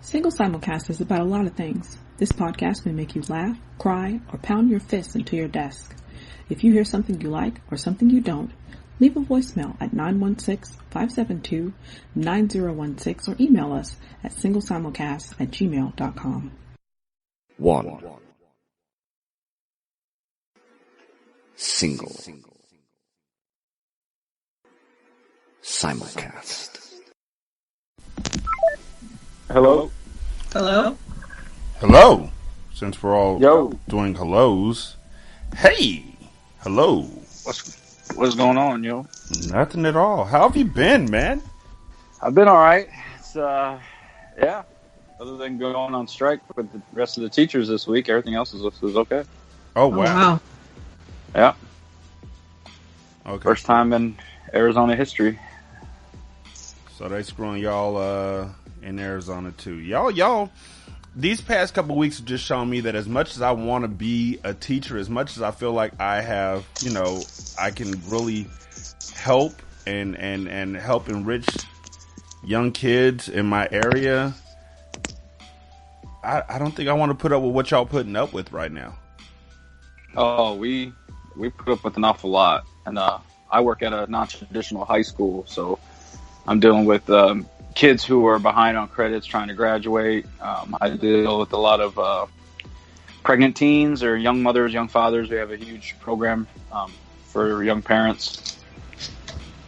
Single Simulcast is about a lot of things. This podcast may make you laugh, cry, or pound your fists into your desk. If you hear something you like or something you don't, leave a voicemail at 916-572-9016 or email us at singlesimulcast@gmail.com. 1. Single Simulcast. Hello? Hello? Hello. Since we're all doing hellos. Hey! Hello. What's going on, yo? Nothing at all. How have you been, man? I've been alright. It's, yeah. Other than going on strike with the rest of the teachers this week, everything else is okay. Oh, wow. Yeah. Okay. First time in Arizona history. So they screwing y'all in Arizona too. Y'all, these past couple weeks have just shown me that as much as I want to be a teacher, as much as I feel like I have, I can really help and help enrich young kids in my area, I don't think I want to put up with what y'all putting up with right now. Oh, we put up with an awful lot. And I work at a non-traditional high school, so I'm dealing with kids who are behind on credits trying to graduate. I deal with a lot of pregnant teens or young mothers, young fathers. We have a huge program for young parents,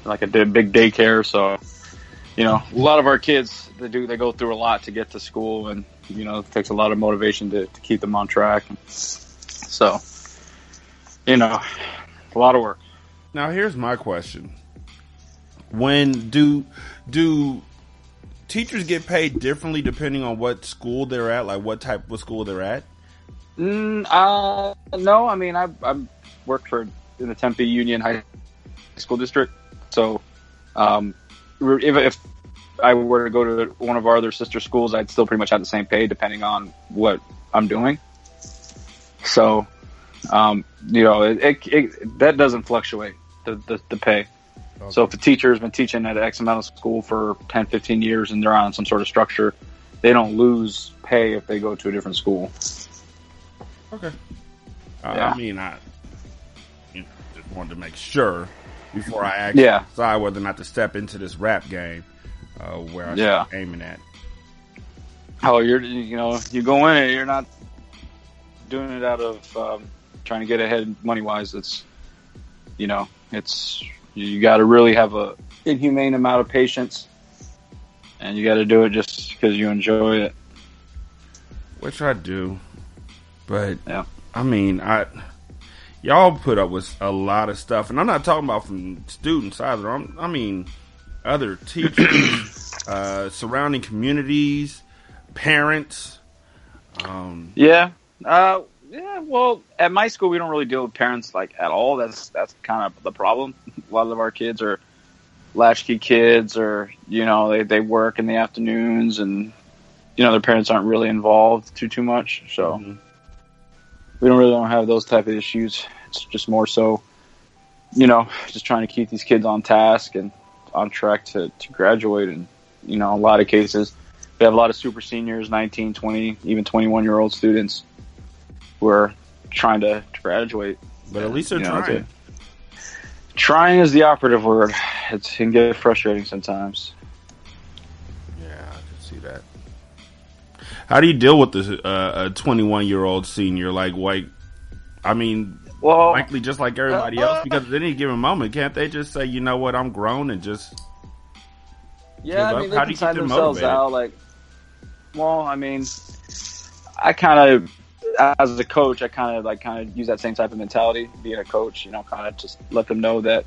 like a big daycare. So, a lot of our kids, they go through a lot to get to school, and it takes a lot of motivation to keep them on track. So, a lot of work. Now, here's my question. When do teachers get paid differently depending on what school they're at, like what type of school they're at? No, I mean, I worked in the Tempe Union High School District. So, if I were to go to one of our other sister schools, I'd still pretty much have the same pay depending on what I'm doing. So, that doesn't fluctuate, the pay. Okay. So if a teacher has been teaching at X amount of school for 10, 15 years and they're on some sort of structure, they don't lose pay if they go to a different school. Okay. Yeah. I mean, I just wanted to make sure before I actually decide whether or not to step into this rap game where I start aiming at. Oh, you go in it, you're not doing it out of trying to get ahead money-wise. It's, you got to really have a inhumane amount of patience, and you got to do it just because you enjoy it. Which I do, but I mean, y'all put up with a lot of stuff, and I'm not talking about from students either. I mean, other teachers, surrounding communities, parents. Well, at my school, we don't really deal with parents at all. That's kind of the problem. A lot of our kids are latchkey kids, or they work in the afternoons, and their parents aren't really involved too much. So we don't have those type of issues. It's just more so, just trying to keep these kids on task and on track to graduate. And a lot of cases, we have a lot of super seniors, 19, 20, even 21-year-old students who are trying to graduate. But at least they're trying. Trying is the operative word. It can get frustrating sometimes. Yeah, I can see that. How do you deal with this a 21-year-old senior? Likely just like everybody else, because at any given moment, can't they just say, you know what, I'm grown, and just they can sign themselves out. I kind of, as a coach, I kind of use that same type of mentality, being a coach, kind of just let them know that,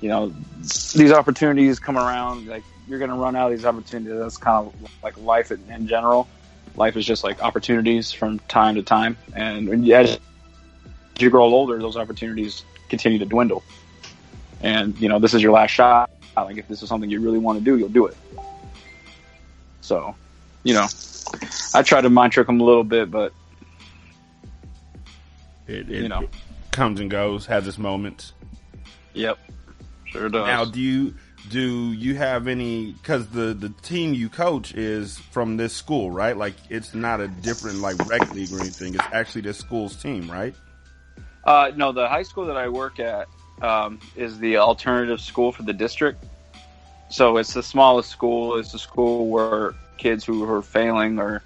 these opportunities come around, you're going to run out of these opportunities. That's kind of like life in general. Life is just opportunities from time to time. And as you grow older, those opportunities continue to dwindle. And, this is your last shot. If this is something you really want to do, you'll do it. So, I try to mind trick them a little bit, but it comes and goes, has its moments. Yep, sure does. Now, do you do you have any, because the team you coach is from this school, right? Like, it's not a different, like, rec league or anything. It's actually this school's team, right? No, the high school that I work at is the alternative school for the district. So it's the smallest school. It's a school where kids who are failing or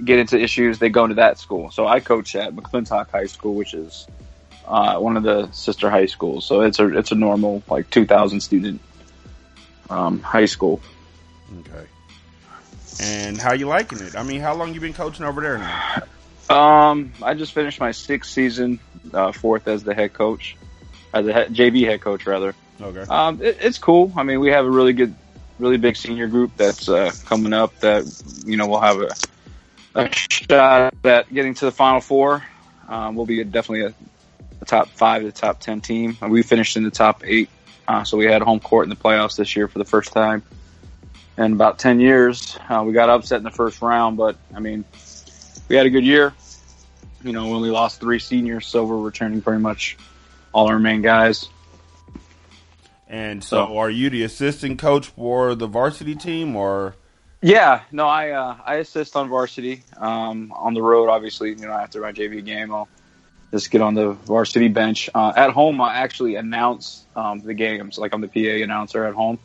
get into issues, they go to that school. So I coach at McClintock High School, which is one of the sister high schools. So it's a normal, like, 2,000 student high school. Okay. And how you liking it? I mean, how long you been coaching over there now? I just finished my 6th season, 4th as the head coach, as a JV head coach rather. Okay. It's cool. I mean, we have a really big senior group that's coming up that, we'll have a shot at getting to the Final Four. We'll be definitely a top 5 to top 10 team. We finished in the top 8. So we had home court in the playoffs this year for the first time in about 10 years. We got upset in the first round, but, I mean, we had a good year. We only lost 3 seniors, so we're returning pretty much all our main guys. And so are you the assistant coach for the varsity team, or? Yeah, no, I assist on varsity. On the road, obviously, after my JV game, I'll just get on the varsity bench. At home, I actually announce the games. Like, I'm the PA announcer at home.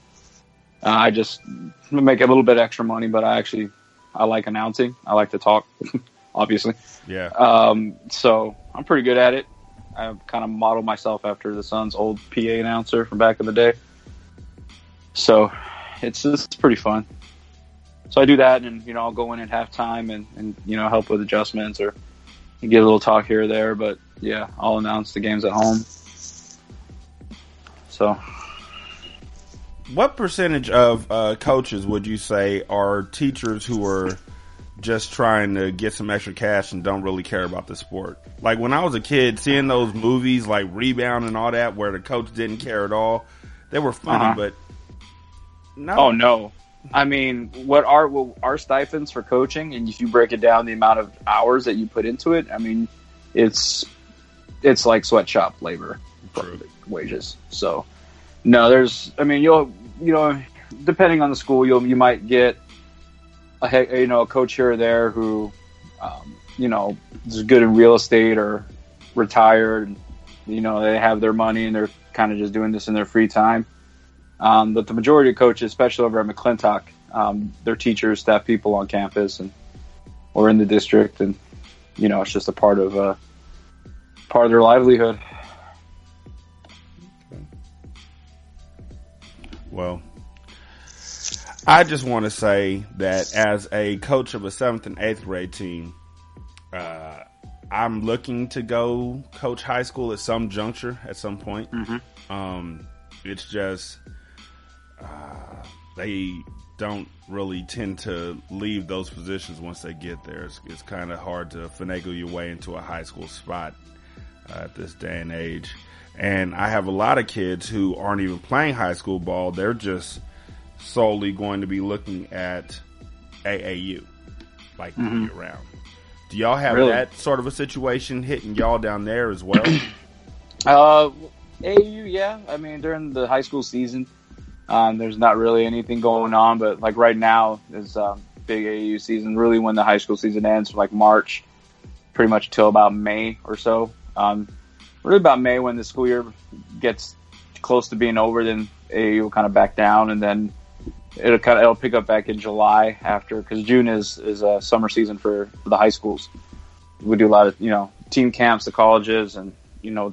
I just make a little bit extra money, but I like announcing. I like to talk, obviously. Yeah. So I'm pretty good at it. I kind of modeled myself after the Suns' old PA announcer from back in the day. So it's pretty fun. So I do that, and, I'll go in at halftime and help with adjustments or get a little talk here or there. But, yeah, I'll announce the games at home. So. What percentage of coaches would you say are teachers who are just trying to get some extra cash and don't really care about the sport? Like, when I was a kid, seeing those movies like Rebound and all that where the coach didn't care at all, they were funny, but no. Oh, no. I mean, what are stipends for coaching, and if you break it down, the amount of hours that you put into it, I mean, it's like sweatshop labor wages. So, no, you'll depending on the school, you might get a coach here or there who, is good in real estate or retired. They have their money and they're kind of just doing this in their free time. But the majority of coaches, especially over at McClintock, they're teachers, staff people on campus or in the district, and it's just a part of their livelihood. Well, I just want to say that as a coach of a 7th and 8th grade team, I'm looking to go coach high school at some juncture, at some point. Mm-hmm. It's just they don't really tend to leave those positions once they get there. It's kind of hard to finagle your way into a high school spot at this day and age. And I have a lot of kids who aren't even playing high school ball. They're just solely going to be looking at AAU, like year round. Do y'all have that sort of a situation hitting y'all down there as well? AAU, yeah. I mean, during the high school season, there's not really anything going on, but like right now is big AAU season. Really, when the high school season ends, from like March, pretty much till about May or so. Really about May, when the school year gets close to being over, then AAU will kind of back down, and then it'll pick up back in July after, because June is a summer season for the high schools. We do a lot of team camps, the colleges, and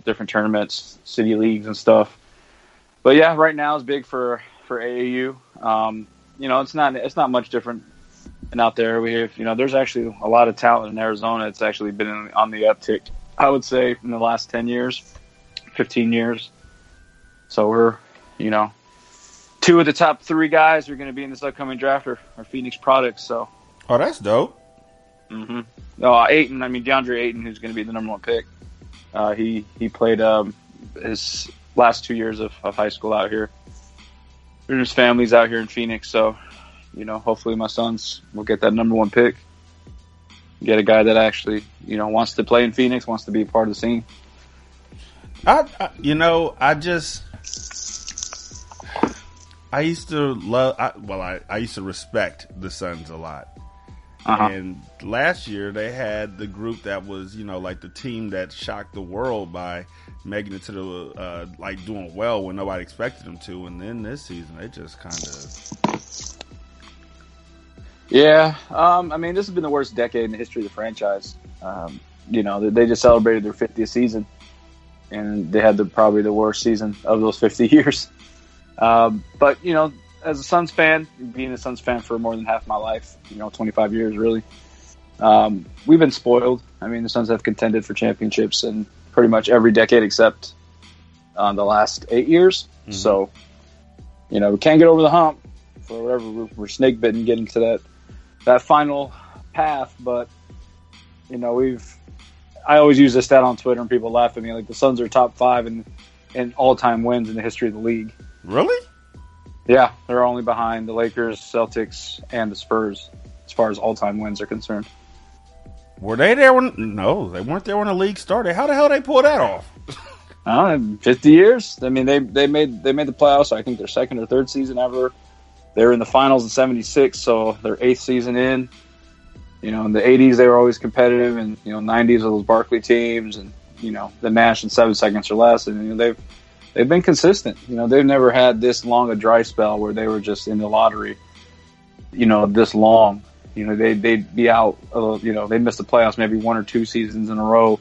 different tournaments, city leagues and stuff. But yeah, right now is big for AAU. It's not much different than out there. We have there's actually a lot of talent in Arizona. It's actually been on the uptick, I would say, in the last 10 years, 15 years. So we're 2 of the top 3 guys who are going to be in this upcoming draft are Phoenix products. So. Oh, that's dope. Mm-hmm. DeAndre Ayton, who's going to be the number 1 pick. He played his last 2 years of high school out here. And his family's out here in Phoenix, so hopefully my sons will get that number 1 pick. Get a guy that actually wants to play in Phoenix, wants to be a part of the scene. I used to love. I used to respect the Suns a lot. And last year they had the group that was, like the team that shocked the world by making it to the like doing well when nobody expected them to. And then this season they just kind of. Yeah, I mean, this has been the worst decade in the history of the franchise. They just celebrated their 50th season, and they had probably the worst season of those 50 years. But as a Suns fan, being a Suns fan for more than half my life, 25 years really, we've been spoiled. I mean, the Suns have contended for championships in pretty much every decade except the last 8 years. Mm-hmm. So, we can't get over the hump for whatever. We're snake bitten getting to that final path. But, I always use this stat on Twitter and people laugh at me. Like, the Suns are top 5 in all-time wins in the history of the league. Really? Yeah, they're only behind the Lakers, Celtics, and the Spurs as far as all-time wins are concerned. Were they there when? No, they weren't there when the league started. How the hell they pull that off? 50 years. I mean, they made the playoffs. I think their second or third season ever. They were in the finals in '76, so their 8th season in. In the '80s they were always competitive, and '90s with those Barkley teams, and the Nash in 7 seconds or less, and they've been consistent. They've never had this long a dry spell where they were just in the lottery. This long. They'd be out. They'd miss the playoffs maybe 1 or 2 seasons in a row.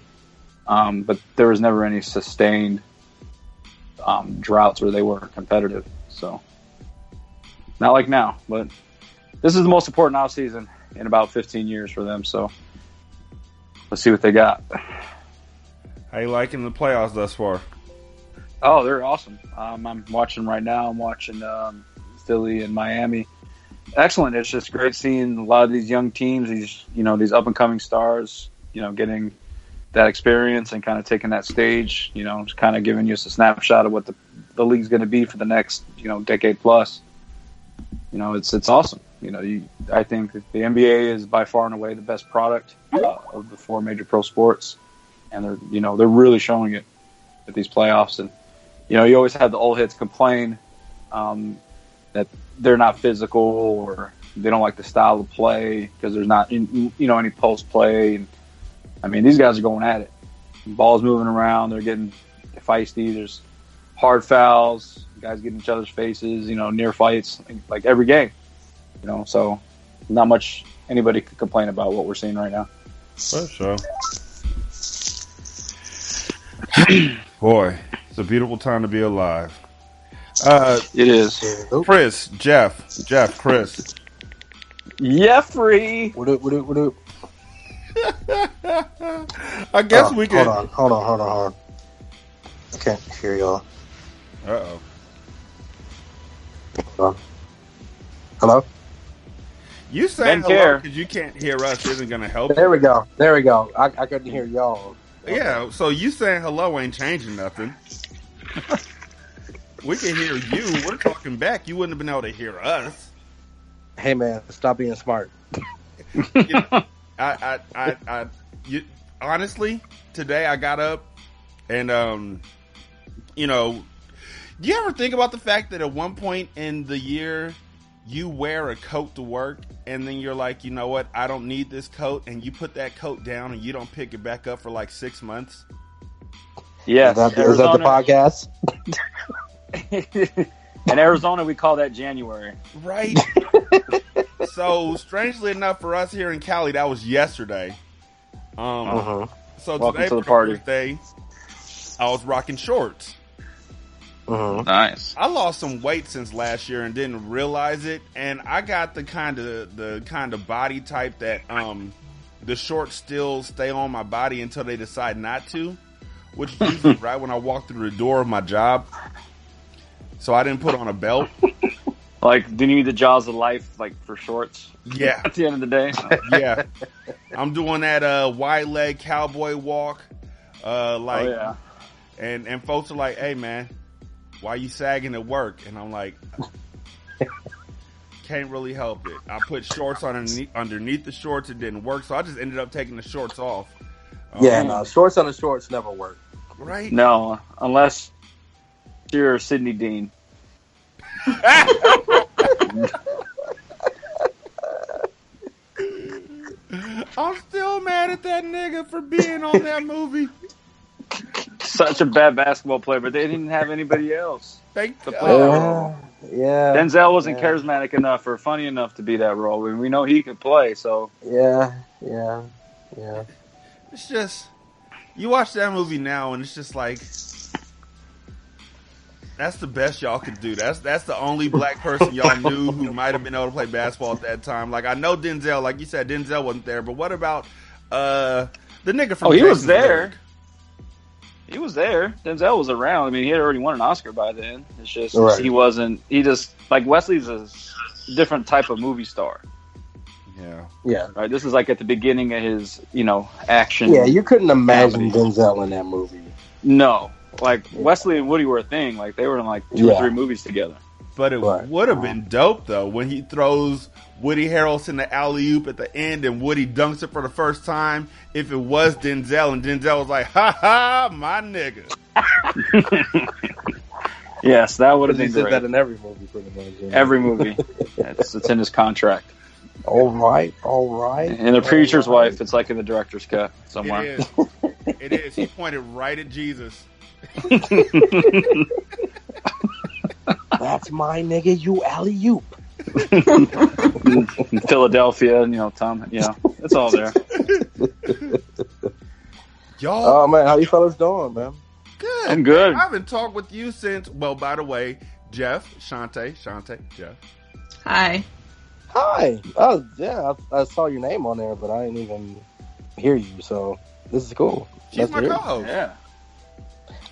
But there was never any sustained droughts where they were competitive. So not like now. But this is the most important offseason in about 15 years for them. So let's see what they got. How you liking the playoffs thus far? Oh, they're awesome. I'm watching right now. I'm watching Philly and Miami. Excellent. It's just great seeing a lot of these young teams, these up and coming stars, getting that experience and kind of taking that stage, just kind of giving you a snapshot of what the league's going to be for the next, decade plus. It's awesome. I think that the NBA is by far and away the best product of the 4 major pro sports, and they're really showing it at these playoffs. And you always have the old heads complain that they're not physical or they don't like the style of play because there's not any post play. And I mean, these guys are going at it. The ball's moving around. They're getting feisty. There's hard fouls. Guys getting each other's faces. Near fights like every game. So not much anybody could complain about what we're seeing right now. For sure. Boy, it's a beautiful time to be alive. It is. Chris, Jeff, Chris. Jeffrey. What up? I guess we can. Hold on. I can't hear y'all. Hello? You saying hello because you can't hear us isn't going to help. There we go. I couldn't hear y'all. Yeah, so you saying hello ain't changing nothing. We can hear you. We're talking back. You wouldn't have been able to hear us. Hey man, stop being smart. Honestly, today I got up and do you ever think about the fact that at one point in the year you wear a coat to work and then you're like, you know what, I don't need this coat, and you put that coat down and you don't pick it back up for like 6 months? Yes. Is that the podcast? In Arizona, we call that January. Right. So, strangely enough, for us here in Cali, that was yesterday. So welcome today, to the party. Thursday, I was rocking shorts. Nice. I lost some weight since last year and didn't realize it, and I got the kind of body type that the shorts still stay on my body until they decide not to, which is usually right when I walk through the door of my job. So I didn't put on a belt. Like, do you need the jaws of life, like, for shorts? Yeah. At the end of the day? Yeah. I'm doing that wide leg cowboy walk. And folks are like, hey, man, why you sagging at work? And I'm like, can't really help it. I put shorts underneath the shorts. It didn't work, so I just ended up taking the shorts off. Shorts on the shorts never work. Right? No, unless you're Sidney Dean. I'm still mad at that nigga for being on that movie. Such a bad basketball player, but they didn't have anybody else to play that role. Yeah. Denzel wasn't charismatic enough or funny enough to be that role. We know he could play, so. Yeah. It's just, you watch that movie now and it's just like, that's the best y'all could do. That's the only black person y'all knew who might have been able to play basketball at that time. Like, I know Denzel, like you said, Denzel wasn't there, but what about the nigga from he was Jason's there. Lyric? He was there. Denzel was around. I mean, he had already won an Oscar by then. It's just, Right. he wasn't, he just, like, Wesley's a different type of movie star. Yeah. Right? This is like at the beginning of his, action. Yeah, you couldn't imagine comedy. Denzel in that movie. No. Like, Wesley and Woody were a thing. Like, they were in like 2 or 3 movies together. But it would have been dope, though, when he throws Woody Harrelson the alley-oop at the end and Woody dunks it for the first time, if it was Denzel, and Denzel was like, ha-ha, my nigga. Yes, that would have been He said great. that in every movie, pretty much. Yeah. Every movie. It's in his contract. All right. And The Preacher's Wife, it's like in the director's cut somewhere. It is. It is. He pointed right at Jesus. That's my nigga, you alley-oop. Philadelphia, Tom, it's all there. Y'all. Oh, man, how you fellas doing, man? Good. I'm good. I haven't talked with you since, well, by the way, Jeff, Shante, Jeff. Hi. Hi. Oh, yeah, I saw your name on there, but I didn't even hear you, so this is cool. She's That's my weird. co-host. Yeah.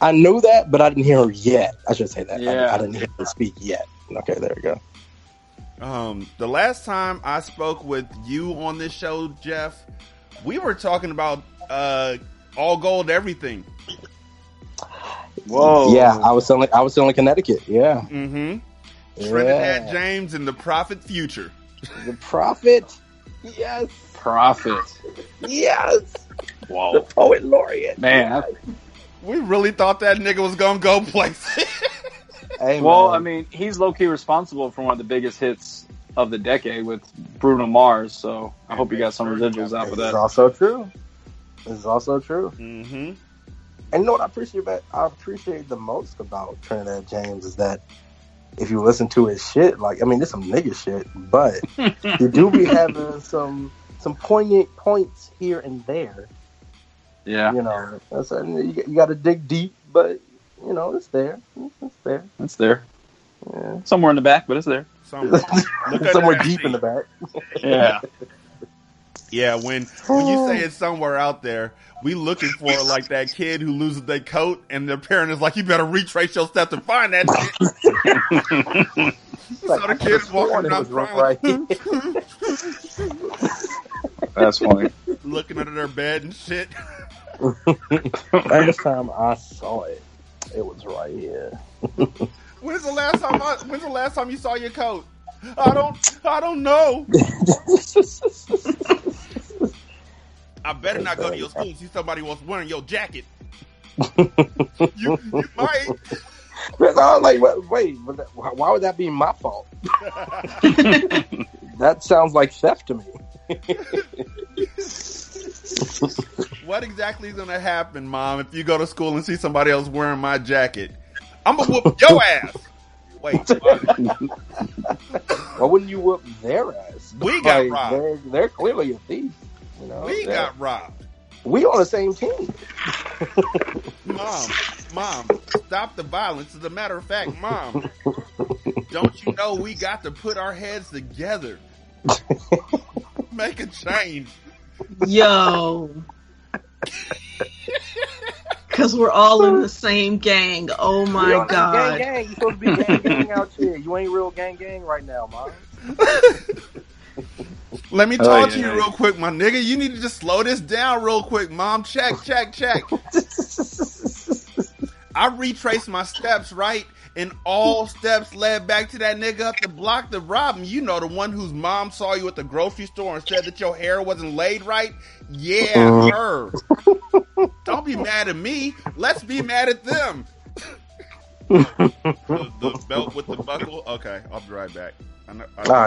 I knew that, but I didn't hear her yet. I should say that. Yeah. I didn't hear her speak yet. Okay, there we go. The last time I spoke with you on this show, Jeff, we were talking about all gold everything. Whoa. Yeah, I was still in Connecticut. Yeah. Mm-hmm. Yeah. Trinidad James and the Prophet Future. The Prophet. Yes. Prophet. Yes. The Whoa. Poet Laureate. Man. We really thought that nigga was gonna go places. Hey, Well, man. I mean, he's low-key responsible for one of the biggest hits of the decade with Bruno Mars, so I hope you got some residuals out of This is that. also true. Mm-hmm. And you know what I appreciate the most about Trinidad James is that if you listen to his shit, like, I mean, there's some nigga shit, but you do be having some poignant points here and there. Yeah. You got to dig deep, but it's there. It's there. Yeah. Somewhere in the back, but it's there. Somewhere Deep in the back. Yeah. Yeah, when you say it's somewhere out there, we looking for like that kid who loses their coat and their parent is like, you better retrace your steps to find that shit. So the kid is walking around crying. That's funny. Looking under their bed and shit. Last time I saw it, it was right here. When's the last time you saw your coat? I don't know. I better not go to your school and see somebody else wearing your jacket. You might. I was like, wait, why would that be my fault? That sounds like theft to me. What exactly is going to happen, Mom, if you go to school and see somebody else wearing my jacket? I'm going to whoop your ass. Wait, what? Why wouldn't you whoop their ass? We got robbed. They're clearly a thief. We got robbed. We on the same team. Mom, stop the violence. As a matter of fact, Mom, don't you know we got to put our heads together? Make a change. Yo. Because we're all in the same gang. Oh my God. Gang. You supposed to be gang out here. You ain't real gang right now, Mom. Let me talk to you real quick, my nigga. You need to just slow this down real quick, Mom. Check. I retraced my steps, right? And all steps led back to that nigga up the block to rob him. You know, the one whose mom saw you at the grocery store and said that your hair wasn't laid right? Yeah, her. Don't be mad at me. Let's be mad at them. The belt with the buckle. Okay, I'll be right back.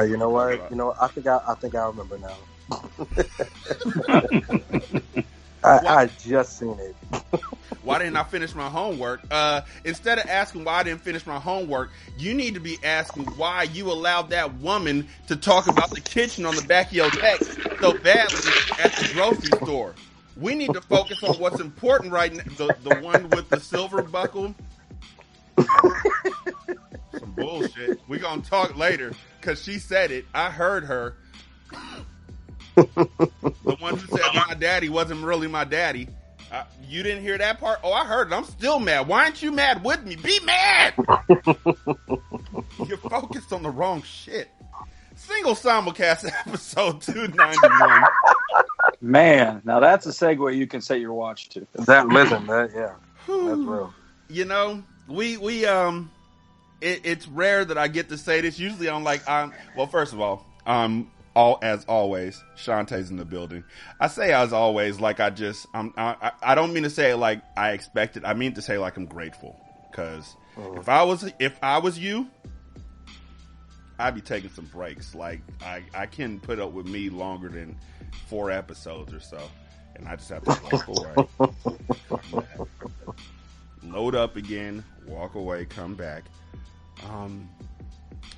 You know what? You know, I think I remember now. I just seen it. Why didn't I finish my homework? Instead of asking why I didn't finish my homework, you need to be asking why you allowed that woman to talk about the kitchen on the back of your neck so badly at the grocery store. We need to focus on what's important right now. The one with the silver buckle. Some bullshit. We're going to talk later because she said it. I heard her. The one who said my daddy wasn't really my daddy. You didn't hear that part? Oh, I heard it. I'm still mad. Why aren't you mad with me? Be mad! You're focused on the wrong shit. Single Simulcast episode 291. Man, now that's a segue you can set your watch to. Yeah, that's real. You know, it's rare that I get to say this. Usually well, first of all, as always, Shantae's in the building. I say as always, like I don't mean to say it like I expect it. I mean to say like I'm grateful. Cause if I was you, I'd be taking some breaks. Like I can put up with me longer than 4 episodes or so. And I just have to walk away. Load up again, walk away, come back.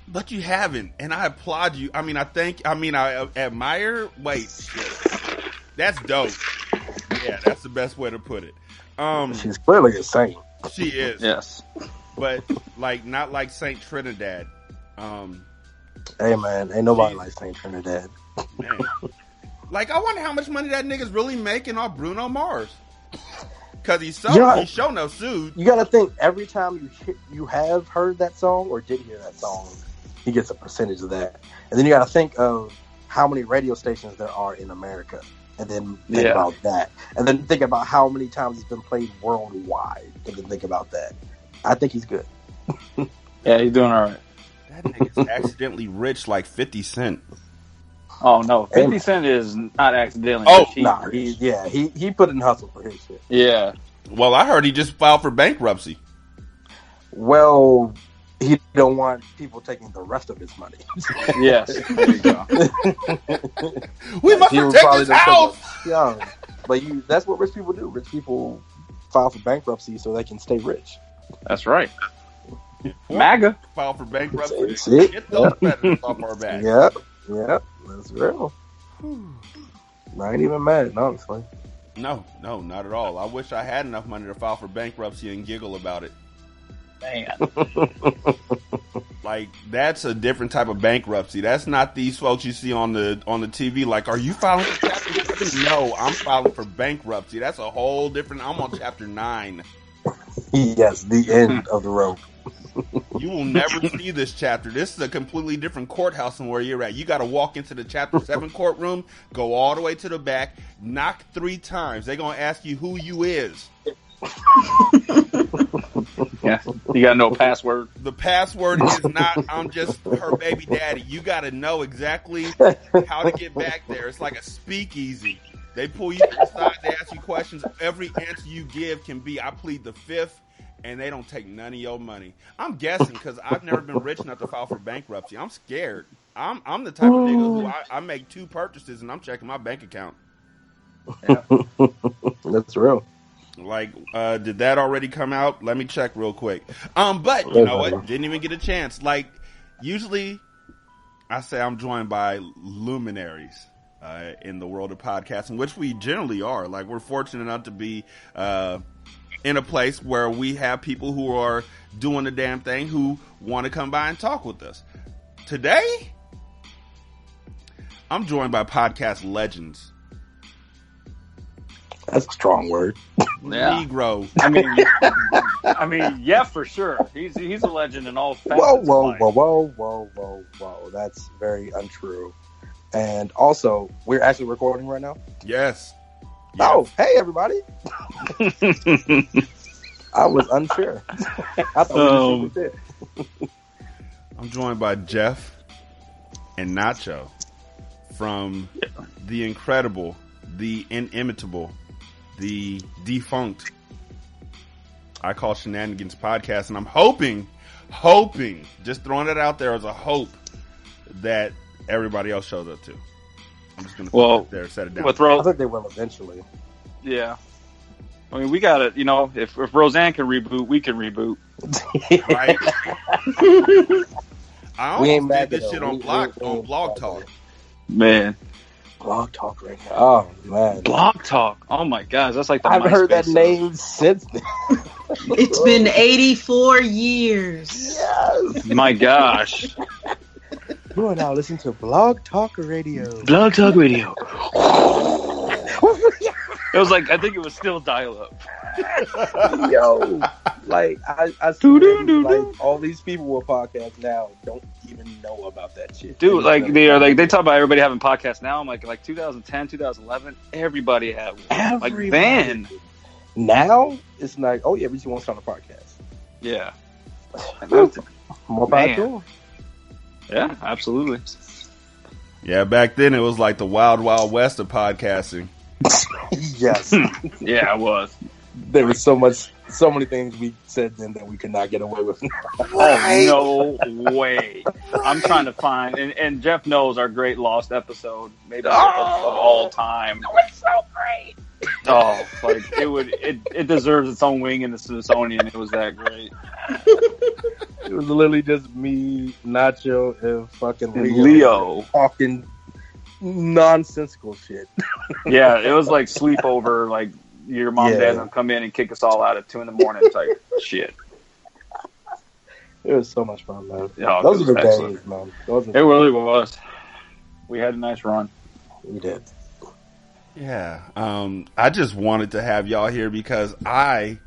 But you haven't, and I applaud you. I admire. Wait, shit. That's dope. Yeah, that's the best way to put it. She's clearly a saint. She is. Yes. But not like Saint Trinidad. Hey man, ain't nobody like Saint Trinidad. Man. Like, I wonder how much money that nigga's really making off Bruno Mars. Because he's show no sued. You gotta think, every time you have heard that song or did hear that song, he gets a percentage of that. And then you gotta think of how many radio stations there are in America. And then think about that. And then think about how many times it's been played worldwide. And then think about that. I think he's good. Yeah, he's doing all right. That nigga's accidentally rich like 50 Cent. Oh no, 50 Cent is not accidentally. Oh, he put in hustle for his shit. Yeah. Well, I heard he just filed for bankruptcy. Well, he don't want people taking the rest of his money. Yes, there you go. We must protect his house. Yeah, but that's what rich people do. Rich people file for bankruptcy so they can stay rich. That's right. MAGA. File for bankruptcy. See? Get those feathers off our back. Yep, that's real. I ain't even mad, honestly. No, not at all. I wish I had enough money to file for bankruptcy and giggle about it. Man. Like, that's a different type of bankruptcy. That's not these folks you see on the TV. Like, are you filing for Chapter 7? No, I'm filing for bankruptcy. That's a whole different. I'm on Chapter 9. Yes, the end of the rope. You will never see this chapter. This is a completely different courthouse than where you're at. You got to walk into the Chapter 7 courtroom, go all the way to the back, knock 3 times. They're going to ask you who you is. Yeah, you got no password. The password is not, I'm just her baby daddy. You got to know exactly how to get back there. It's like a speakeasy. They pull you to the side, they ask you questions. Every answer you give can be, I plead the 5th. And they don't take none of your money. I'm guessing because I've never been rich enough to file for bankruptcy. I'm scared. I'm the type of nigga who I make 2 purchases and I'm checking my bank account. Yeah. That's real. Like, did that already come out? Let me check real quick. But you know what? Didn't even get a chance. Like, usually I say I'm joined by luminaries in the world of podcasting, which we generally are. Like, we're fortunate enough to be in a place where we have people who are doing the damn thing who want to come by and talk with us. Today, I'm joined by podcast legends. That's a strong word. Yeah. Negro. I mean, yeah, for sure. He's a legend in all facets. Whoa. That's very untrue. And also, we're actually recording right now? Yes. Oh, hey everybody! I was unsure. I thought we did. I'm joined by Jeff and Nacho from the incredible, the inimitable, the defunct I Call Shenanigans podcast, and I'm hoping, just throwing it out there as a hope that everybody else shows up too. I'm just going to there, set it down. I think they will eventually. Yeah. I mean, we got to, if Roseanne can reboot, we can reboot. Right? I almost did this shit on Blog Talk. Man. Blog Talk right now. Oh, man. Blog Talk. Oh, my gosh. That's like the I haven't heard that MySpace name since then. It's been 84 years. Yes. My gosh. You are now listening to Blog Talk Radio. Blog Talk Radio. It was like, I think it was still dial-up. Yo, like I swear, like all these people with podcasts now don't even know about that shit. Dude, they talk about everybody having podcasts now. I'm like 2010, 2011, everybody had one. Everybody. Like then. Now it's like, oh yeah, we just want to start a podcast. Yeah. More power to them. Yeah, absolutely. Yeah, back then it was like the wild, wild west of podcasting. Yes. Yeah, it was. There was so many things we said then that we could not get away with. Oh, no way. I'm trying to find, and Jeff knows our great lost episode, maybe of all time. Oh, it's so great. Oh, like it deserves its own wing in the Smithsonian. It was that great. It was literally just me, Nacho, and fucking Leo talking nonsensical shit. Yeah, it was like sleepover, like your mom and dad would come in and kick us all out at 2 a.m. type shit. It was so much fun, man. Yeah, those are the days, man. It really was. We had a nice run. We did. Yeah. I just wanted to have y'all here because I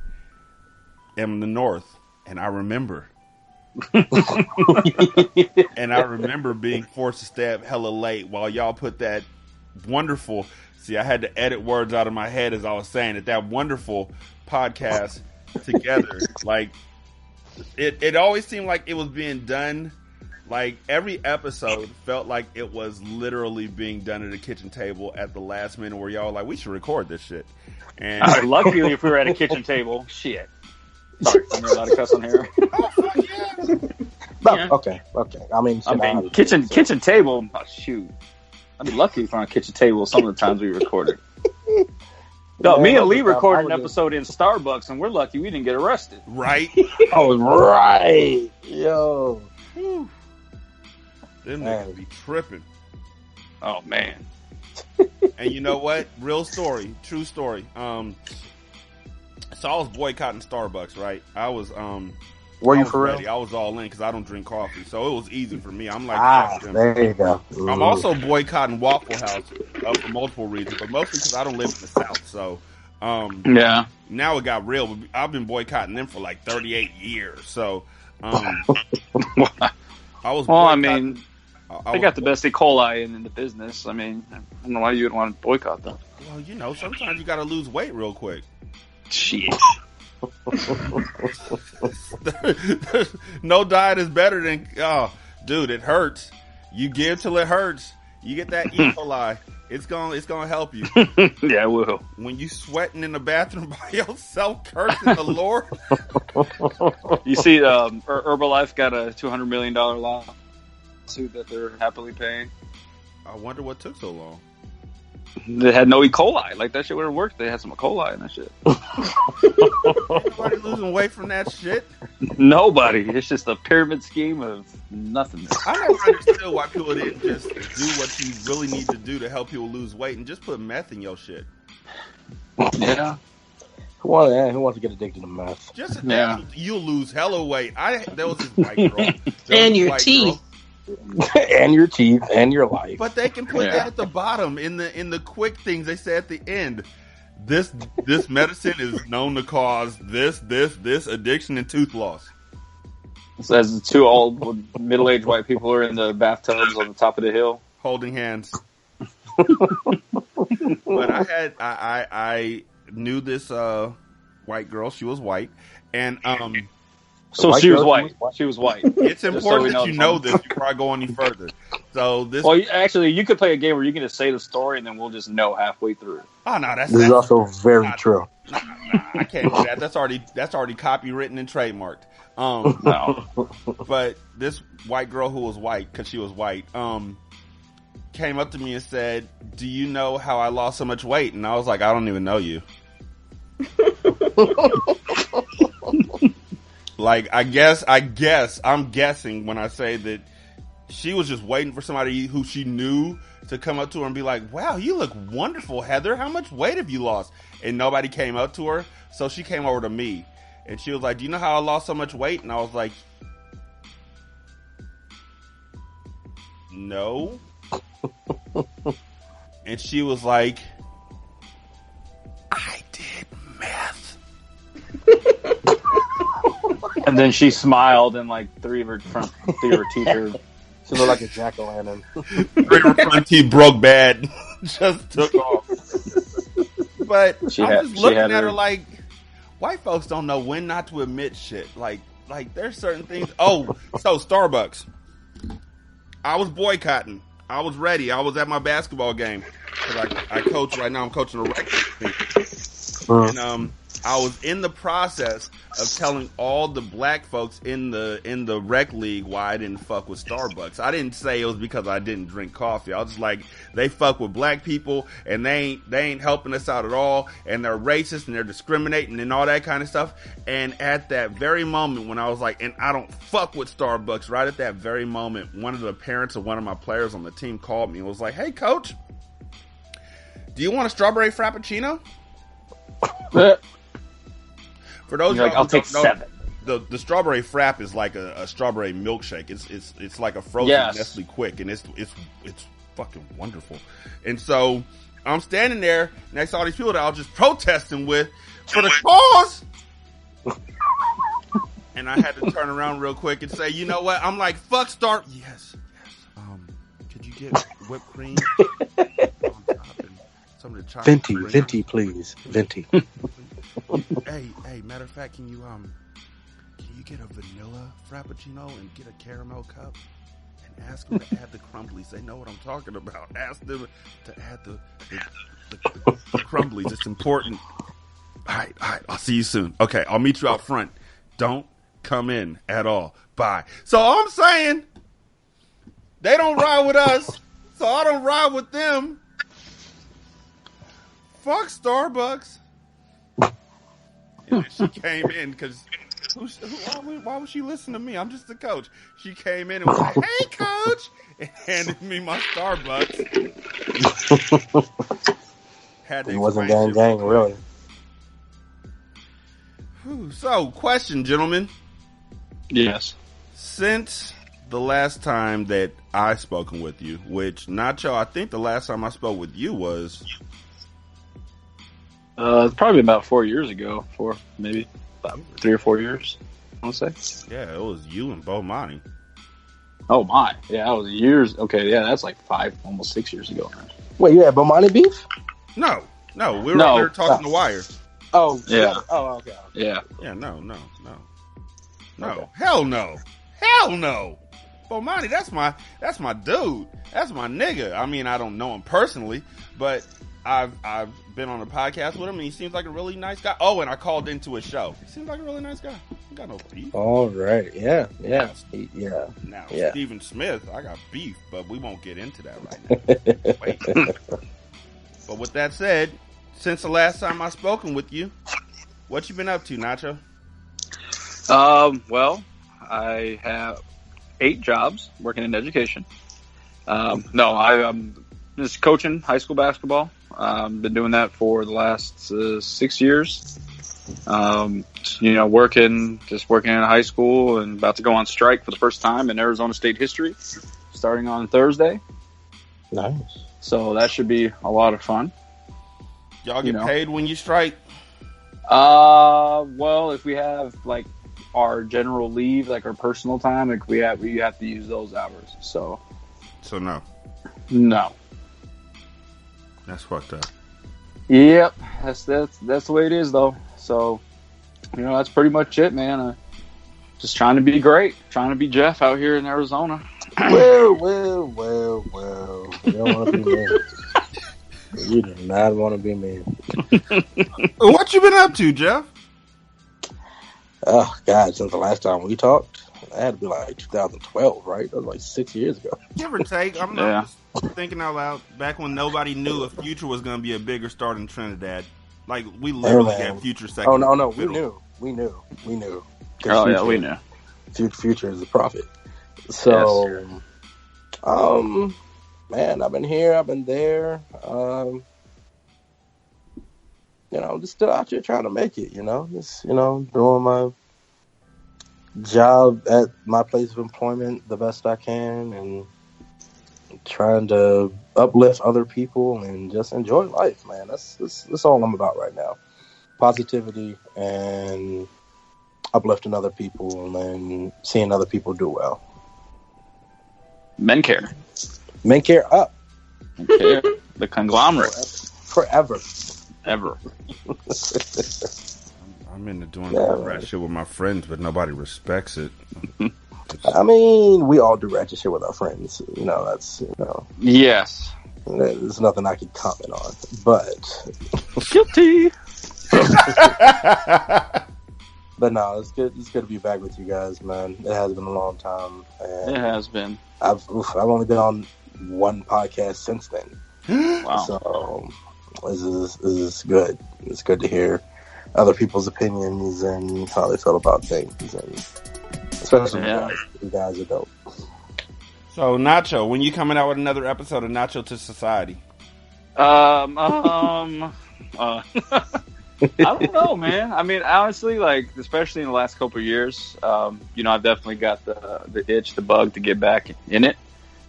am in the North, and I remember. And I remember being forced to stay up hella late while y'all put that wonderful... See, I had to edit words out of my head as I was saying it. That wonderful podcast together. Like, it always seemed like it was being done. Like, every episode felt like it was literally being done at a kitchen table at the last minute where y'all were like, we should record this shit. And luckily, if we were at a kitchen table, shit. Sorry, I'm not allowed to cuss on here. No, okay. I mean, kitchen table. Oh, shoot, I'd be lucky if we're on a kitchen table some of the times we recorded. No, me and Lee recorded an episode in Starbucks, and we're lucky we didn't get arrested. Right? Oh, right. Yo. Whew. Them niggas be tripping. Oh, man. And you know what? Real story. True story. So I was boycotting Starbucks, right? I was were you for real? I was all in because I don't drink coffee, so it was easy for me. I'm like, there you go. I'm also boycotting Waffle House for multiple reasons, but mostly because I don't live in the South. So, yeah. Now it got real. But I've been boycotting them for like 38 years. So, I was. Well, I mean, they got the best E. coli in the business. I mean, I don't know why you would want to boycott them. Well, sometimes you got to lose weight real quick. Shit. No diet is better than dude, it hurts. You give till it hurts. You get that E. coli. It's gonna help you. Yeah, it will. When you sweating in the bathroom by yourself, cursing the Lord. You see, Herbalife got a $200 million lawsuit that they're happily paying. I wonder what took so long. They had no E. coli. Like, that shit would have worked. They had some E. coli in that shit. Nobody losing weight from that shit? Nobody. It's just a pyramid scheme of nothingness. I never understood why people didn't just do what you really need to do to help people lose weight and just put meth in your shit. Yeah. Who wants to get addicted to meth? Just you'll lose hella weight. There was this white girl. And your teeth. And your teeth and your life. But they can put that at the bottom in the quick things they say at the end. This medicine is known to cause this addiction and tooth loss. As the two old middle-aged white people are in the bathtubs on the top of the hill holding hands. But I knew this white girl. She was white, and so she was white. She was white. It's important that you know this before I go any further. So this. Well, actually, you could play a game where you can just say the story, and then we'll just know halfway through. Oh no, this is also very true. I can't do that. That's already copywritten and trademarked. No. But this white girl who was white, because she was white, came up to me and said, "Do you know how I lost so much weight?" And I was like, "I don't even know you." Like, I'm guessing when I say that she was just waiting for somebody who she knew to come up to her and be like, "Wow, you look wonderful, Heather. How much weight have you lost?" And nobody came up to her. So she came over to me and she was like, "Do you know how I lost so much weight?" And I was like, "No." And she was like, "I did meth." And then she smiled, and like three of her teeth are. She looked like a jack-o'-lantern. 3 of her front teeth broke bad. Just took off. But I'm just looking at her like, white folks don't know when not to admit shit. Like there's certain things. Oh, so Starbucks. I was boycotting. I was ready. I was at my basketball game. Cause I coach right now. I'm coaching a rec team. And I was in the process of telling all the black folks in the rec league why I didn't fuck with Starbucks. I didn't say it was because I didn't drink coffee. I was just like, they fuck with black people and they ain't helping us out at all, and they're racist and they're discriminating and all that kind of stuff. And at that very moment when I was like, and I don't fuck with Starbucks, right at that very moment, one of the parents of one of my players on the team called me and was like, "Hey coach, do you want a strawberry frappuccino?" For those, like, I'll take 7. The strawberry frap is like a strawberry milkshake. It's like a frozen Nestle Quick, and it's fucking wonderful. And so I'm standing there next to all these people that I was just protesting with for the cause. And I had to turn around real quick and say, "You know what?" I'm like, "Fuck Star." Yes. Could you get whipped cream on top and some of the chocolate? Venti, please. Venti. Hey, matter of fact, can you get a vanilla frappuccino and get a caramel cup and ask them to add the crumblies? They know what I'm talking about. Ask them to add the crumblies. It's important. All right, I'll see you soon. Okay, I'll meet you out front. Don't come in at all. Bye. So all I'm saying, they don't ride with us, so I don't ride with them. Fuck Starbucks. And she came in because why would she listen to me? I'm just the coach. She came in and was like, "Hey, coach," and handed me my Starbucks. It wasn't gang, really. So, question, gentlemen. Yes. Since the last time that I've spoken with you, which, Nacho, I think the last time I spoke with you was... It's probably about 4 years ago. Maybe about 3 or 4 years, I want to say. Yeah, it was you and Bomani. Oh, my. Yeah, that was years. Okay, yeah, that's like 5, almost 6 years ago. Wait, you had Bomani beef? No, we were up there talking the wire. Oh, yeah. Oh, okay. Yeah. Yeah, no. Okay. Hell no. Bomani, that's my dude. That's my nigga. I mean, I don't know him personally, but I've been on a podcast with him, and he seems like a really nice guy. Oh, and I called into his show. He seems like a really nice guy. I got no beef. All right. Yeah. Now, Stephen Smith, I got beef, but we won't get into that right now. Wait. But with that said, since the last time I've spoken with you, what you been up to, Nacho? Well, I have 8 jobs working in education. I'm just coaching high school basketball. Been doing that for the last 6 years. Working in high school and about to go on strike for the first time in Arizona State history, starting on Thursday. Nice. So that should be a lot of fun. Y'all get paid when you strike? Well, if we have like our general leave, like our personal time, like we have to use those hours. So no. That's fucked up. Yep, that's the way it is though. So, that's pretty much it, man. Just trying to be great, trying to be Jeff out here in Arizona. Well. We don't want to be there. You do not want to be me. What you been up to, Jeff? Oh, God, since the last time we talked, that had to be like 2012, right? That was like 6 years ago. Give or take. I'm just thinking out loud. Back when nobody knew if Future was going to be a bigger star in Trinidad. Like, we literally got Future second. Oh, no. We knew. Oh, yeah, we knew. Future is the prophet. So, yes. Man, I've been here, I've been there. I'm just still out here trying to make it, doing my job at my place of employment the best I can and trying to uplift other people and just enjoy life, man. That's all I'm about right now. Positivity and uplifting other people and then seeing other people do well. Men care. Men care up. Men care. The conglomerate. Forever. Ever. I'm into doing that shit with my friends, but nobody respects it. I mean, we all do ratchet shit with our friends. That's, Yes. There's nothing I can comment on. But. Guilty. But no, it's good. It's good to be back with you guys, man. It has been a long time. And it has been. I've only been on one podcast since then. Wow. So this is good. It's good to hear other people's opinions and how they feel about things, and especially you guys are dope. So Nacho, when you coming out with another episode of Nacho to Society? I don't know, man. I mean, honestly, like, especially in the last couple of years, I've definitely got the itch, the bug to get back in it.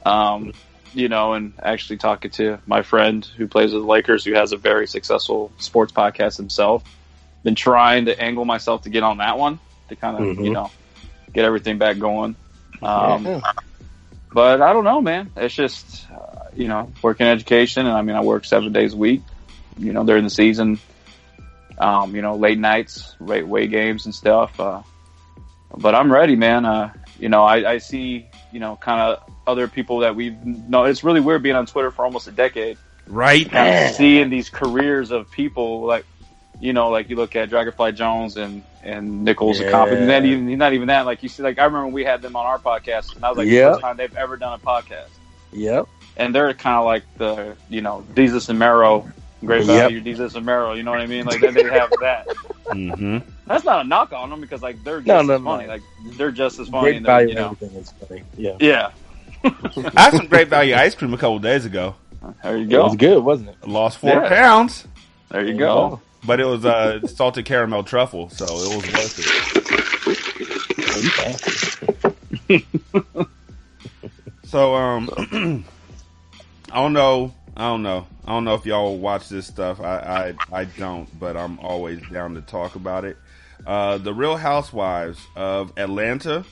And actually talking to my friend who plays with the Lakers, who has a very successful sports podcast himself. Been trying to angle myself to get on that one to kind of, get everything back going. But I don't know, man. It's just, work in education. And I mean, I work 7 days a week, during the season. Late nights, away games and stuff. But I'm ready, man. I see, kind of other people that we've known. It's really weird being on Twitter for almost a decade. Right. Kind of seeing these careers of people like you look at Dragonfly Jones and Nichols and Comp, and then not even that. Like you see, like I remember when we had them on our podcast, and that was like the first time they've ever done a podcast. Yep. And they're kind of like the, Jesus and Mero, Great Value, Jesus and Mero, you know what I mean? Like, they have that. Mm-hmm. That's not a knock on them because, like, they're just as funny. Like, they're just as funny. Great Value, everything is funny. Yeah. I had some Great Value ice cream a couple days ago. There you go. It was good, wasn't it? Lost 4 pounds. There you go. But it was salted caramel truffle, so it was worth it. So, I don't know if y'all watch this stuff. I don't, but I'm always down to talk about it. The Real Housewives of Atlanta.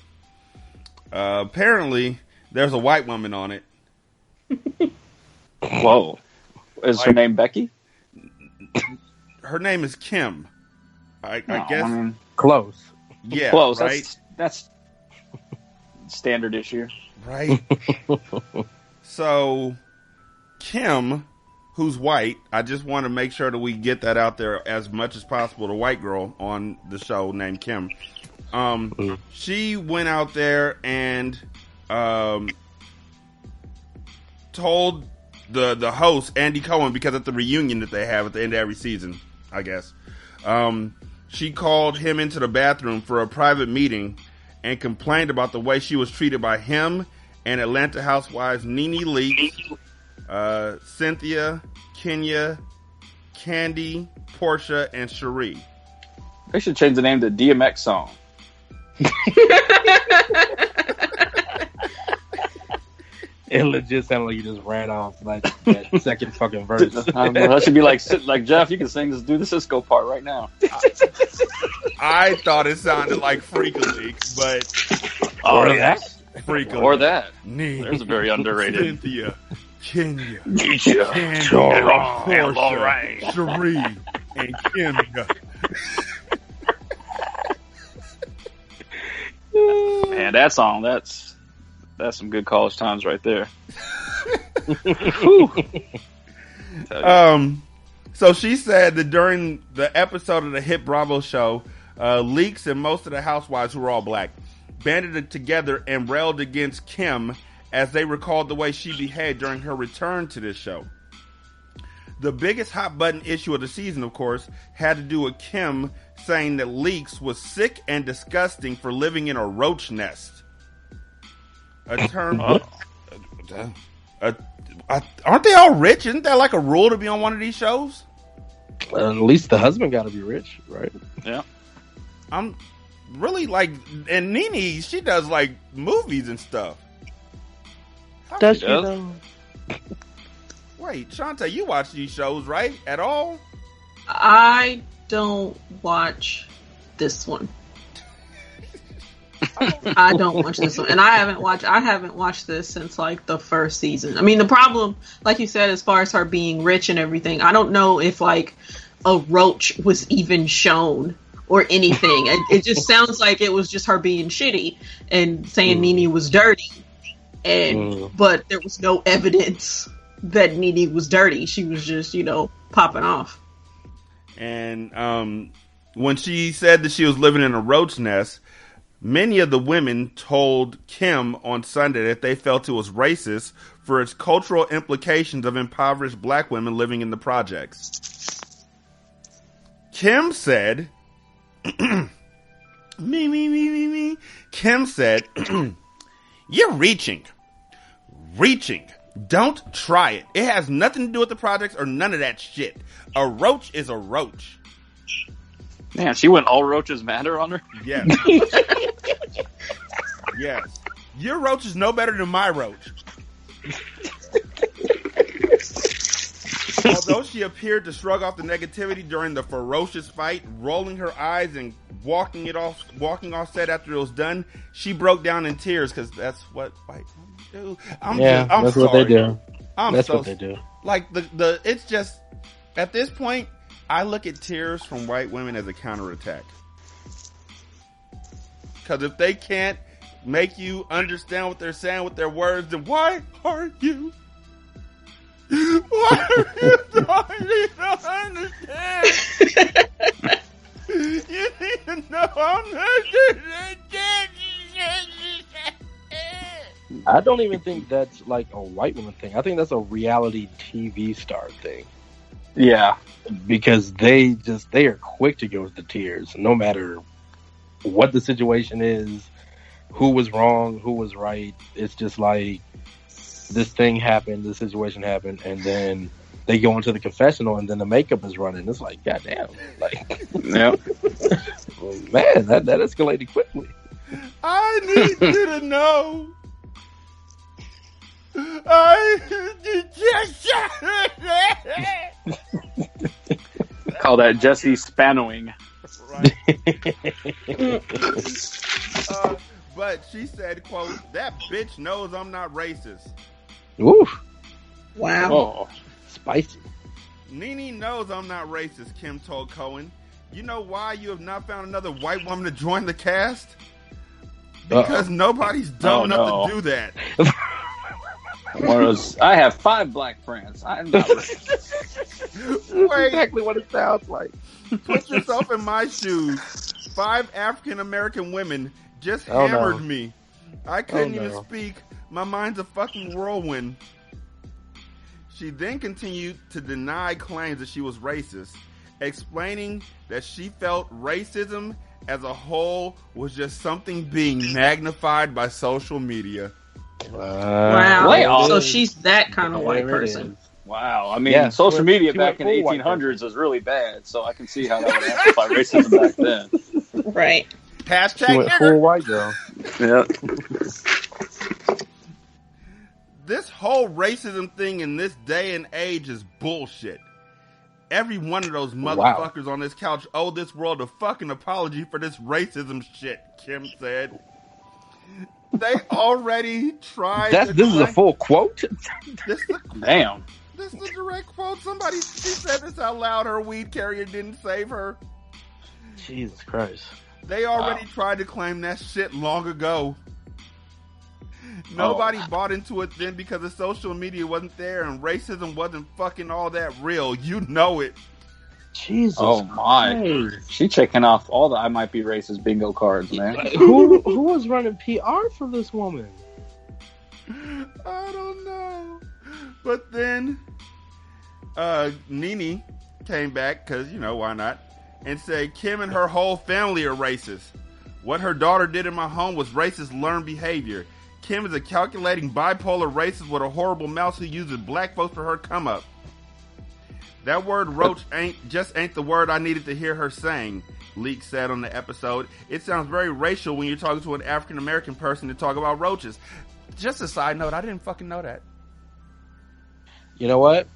Apparently, there's a white woman on it. Whoa. Is her name Becky? Her name is Kim. I guess. I mean, close. Yeah, close. Right? That's standard issue. Right? So, Kim, who's white, I just want to make sure that we get that out there as much as possible. The white girl on the show named Kim. She went out there and told the host, Andy Cohen, because at the reunion that they have at the end of every season, I guess, she called him into the bathroom for a private meeting and complained about the way she was treated by him and Atlanta Housewives Nene Leakes, Cynthia, Kenya, Candy, Portia, and Cherie. They should change the name to DMX Song. It legit sounded like you just ran off like that second fucking verse. That should be like Jeff, you can sing this, do the Cisco part right now. I thought it sounded like Freak League, but Freak or that. Nene, there's a very underrated. Cynthia, Kenya, Candy, Portia, Cherie, and Kenya. Man, that song, that's some good college times right there. So she said that during the episode of the hit Bravo show, Leaks and most of the housewives, who were all black, banded together and railed against Kim as they recalled the way she behaved during her return to this show. The biggest hot button issue of the season, of course, had to do with Kim saying that Leaks was sick and disgusting for living in a roach nest. A term... aren't they all rich? Isn't that like a rule to be on one of these shows? At least the husband got to be rich, right? Yeah. I'm really like... And Nene, she does like movies and stuff. Does she though? Wait, Shantae, you watch these shows, right? At all? I don't watch this one. I don't watch this one, and I haven't watched this since like the first season. I mean, the problem, like you said, as far as her being rich and everything, I don't know if like a roach was even shown or anything. It just sounds like it was just her being shitty and saying Nene was dirty, but there was no evidence that Nene was dirty. She was just, popping off. And when she said that she was living in a roach nest, many of the women told Kim on Sunday that they felt it was racist for its cultural implications of impoverished black women living in the projects. Kim said, me. Kim said, you're reaching. Don't try it. It has nothing to do with the projects or none of that shit. A roach is a roach. Man, she went all roaches matter on her? Yes. Yes. Your roach is no better than my roach. Although she appeared to shrug off the negativity during the ferocious fight, rolling her eyes and walking off set after it was done, she broke down in tears because that's what white women do. I'm that's sorry. what they do. That's what they do. Like it's just at this point, I look at tears from white women as a counterattack. Because if they can't make you understand what they're saying with their words, then why are you? Why are you trying to understand? You need to know I'm not. I don't even think that's like a white woman thing. I think that's a reality TV star thing. Yeah. Because they are quick to go with the tears, no matter what the situation is, who was wrong, who was right. It's just like, this thing happened, this situation happened, and then they go into the confessional, and then the makeup is running. It's like, goddamn, like, yeah, man, that escalated quickly. I need you to know. Call that Jesse Spanowing. Right. But she said, quote, that bitch knows I'm not racist. Oof. Wow. Oh. Spicy. Nene knows I'm not racist, Kim told Cohen. You know why you have not found another white woman to join the cast? Because nobody's dumb enough to do that. One of those, I have 5 black friends. I'm not racist. Wait, exactly what it sounds like. Put yourself in my shoes. 5 African American women just hammered me. I couldn't even speak. My mind's a fucking whirlwind. She then continued to deny claims that she was racist, explaining that she felt racism as a whole was just something being magnified by social media. Wow. So she's that kind of white person. Wow. I mean, social media back in the 1800s was really bad, so I can see how that would amplify racism back then. Right. Hashtag she went full white girl. Yeah. This whole racism thing in this day and age is bullshit. Every one of those motherfuckers on this couch owe this world a fucking apology for this racism shit, Kim said. They already tried. This is a full quote? Damn. This is a direct quote. She said this out loud. Her weed carrier didn't save her. Jesus Christ. They already tried to claim that shit long ago. Nobody bought into it then because the social media wasn't there and racism wasn't fucking all that real. You know it. Jesus. Oh my! Christ. She checking off all the "I might be racist" bingo cards, man. Who was running PR for this woman? I don't know. But then Nene came back, because, you know, why not, and said Kim and her whole family are racist. What her daughter did in my home was racist learned behavior. Kim is a calculating bipolar racist with a horrible mouse who uses black folks for her come up. That word roach ain't the word I needed to hear her saying, Leak said on the episode. It sounds very racial when you're talking to an African American person to talk about roaches. Just a side note, I didn't fucking know that. You know what?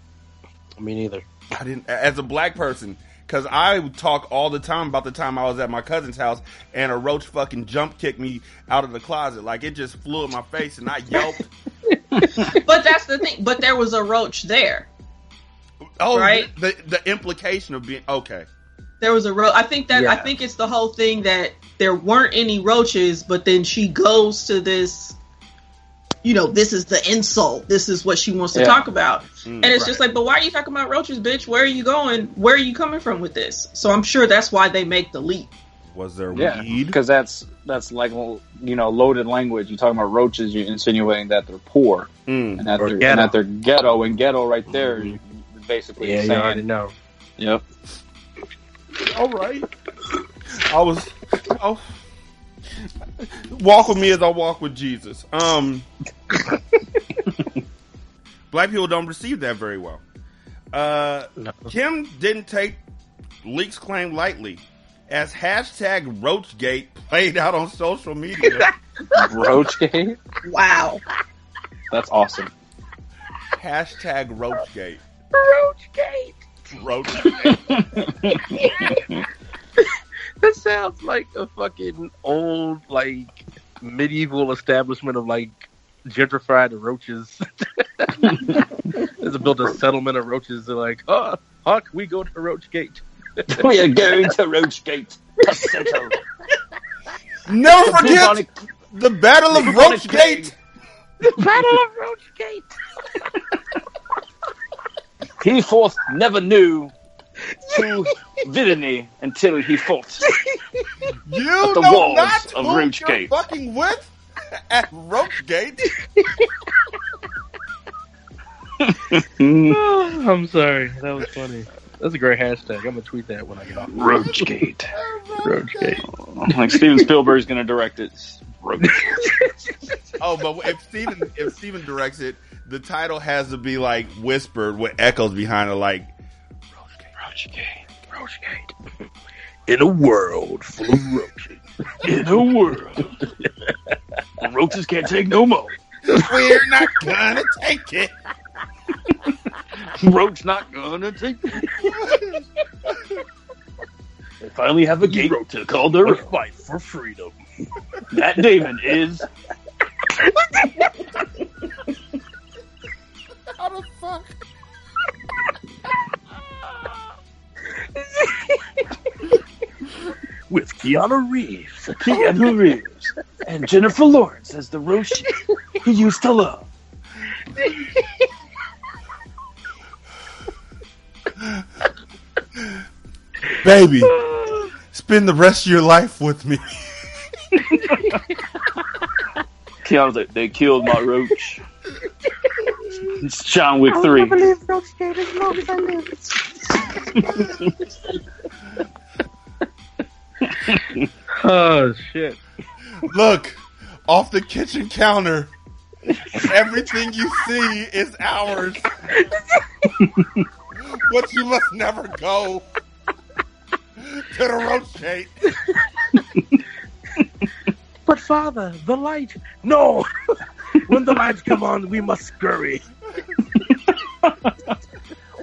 Me neither. I didn't, as a black person, because I talk all the time about the time I was at my cousin's house and a roach fucking jump kicked me out of the closet. Like, it just flew in my face and I yelped. But that's the thing. But there was a roach there. Oh, right? The implication of being okay. There was a roach. I think it's the whole thing that there weren't any roaches, but then she goes to this. You know, this is the insult. This is what she wants to talk about, and it's just like, but why are you talking about roaches, bitch? Where are you going? Where are you coming from with this? So I'm sure that's why they make the leap. Was there weed? Because that's like, you know, loaded language. You're talking about roaches. You're insinuating that they're poor and that they're ghetto. And ghetto right there. You're basically saying, you already know. Yep. All right. Walk with me as I walk with Jesus. Black people don't receive that very well. No. Kim didn't take Leak's claim lightly, as hashtag Roachgate played out on social media. Roachgate? Wow. That's awesome. Hashtag Roachgate. Roachgate. That sounds like a fucking old, like, medieval establishment of, like, gentrified roaches. There's built a settlement of roaches. They're like, can we go to Roachgate? We are going to Roachgate. Never forget the Battle of Roachgate. The Battle of Roachgate. He forth never knew to villainy until he fought you at the know walls not of who Roachgate. You're fucking with at Roachgate. I'm sorry, that was funny. That's a great hashtag. I'm gonna tweet that when I get off. Roachgate. Roachgate. Like Steven Spielberg's gonna direct it. Roachgate. Oh, but if Steven directs it, the title has to be like whispered with echoes behind it, like Roachgate. In a world full of roaches. In a world. The roaches can't take no more. We're not gonna take it. Roach not gonna take it. They finally have a gate to call their fight for freedom. Matt Damon is. How the fuck? With Keanu Reeves. And Jennifer Lawrence as the roach he used to love. Baby, spend the rest of your life with me. Keanu's like, they killed my roach. It's John Wick 3. I'll never leave Roachgate as long as I live. Oh, shit. Look, off the kitchen counter, everything you see is ours. But you must never go to the Roachgate. But Father, the light. No! When the lights come on, we must scurry.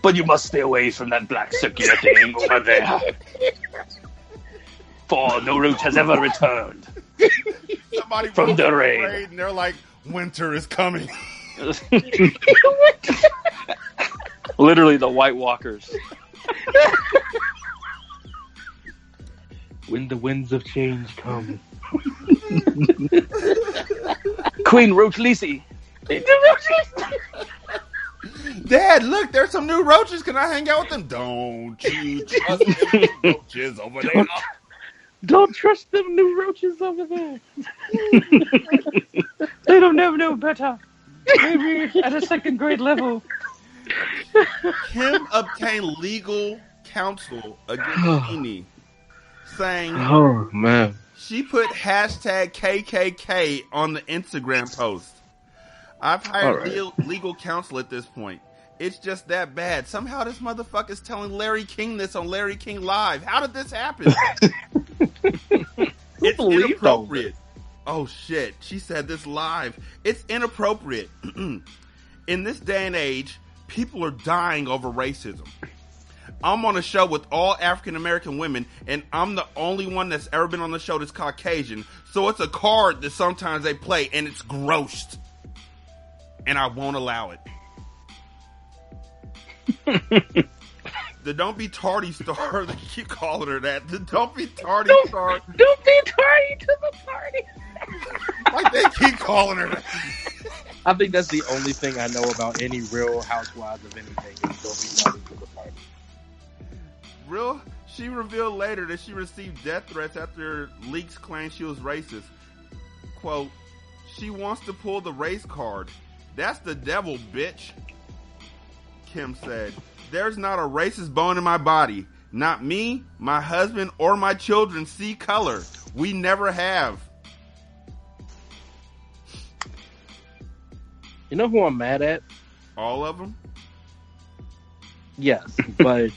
But you must stay away from that black circular thing over there. For no roach has ever returned. Somebody from the rain. And they're like, winter is coming. Literally the White Walkers. When the winds of change come. Queen Roach Lisi. Dad, look, there's some new roaches. Can I hang out with them? Don't you trust them roaches over there? Don't trust them new roaches over there. They don't never know better. Maybe at a second grade level. Kim obtained legal counsel against Nene, saying, Oh man. she put hashtag KKK on the Instagram post. I've hired legal counsel at this point. It's just that bad. Somehow this motherfucker's telling Larry King this on Larry King Live. How did this happen? It's inappropriate. Oh shit. She said this live. It's inappropriate. In this day and age, people are dying over racism. I'm on a show with all African American women, and I'm the only one that's ever been on the show that's Caucasian. So it's a card that sometimes they play, and it's grossed. And I won't allow it. The Don't Be Tardy Star, they keep calling her that. The Don't Be Tardy Star. Don't be tardy to the party. Like they keep calling her that. I think that's the only thing I know about any Real Housewives of anything is don't be tardy to the party. She revealed later that she received death threats after leaks claimed she was racist. Quote, she wants to pull the race card. That's the devil, bitch. Kim said, there's not a racist bone in my body. Not me, my husband, or my children see color. We never have. You know who I'm mad at? All of them? Yes, but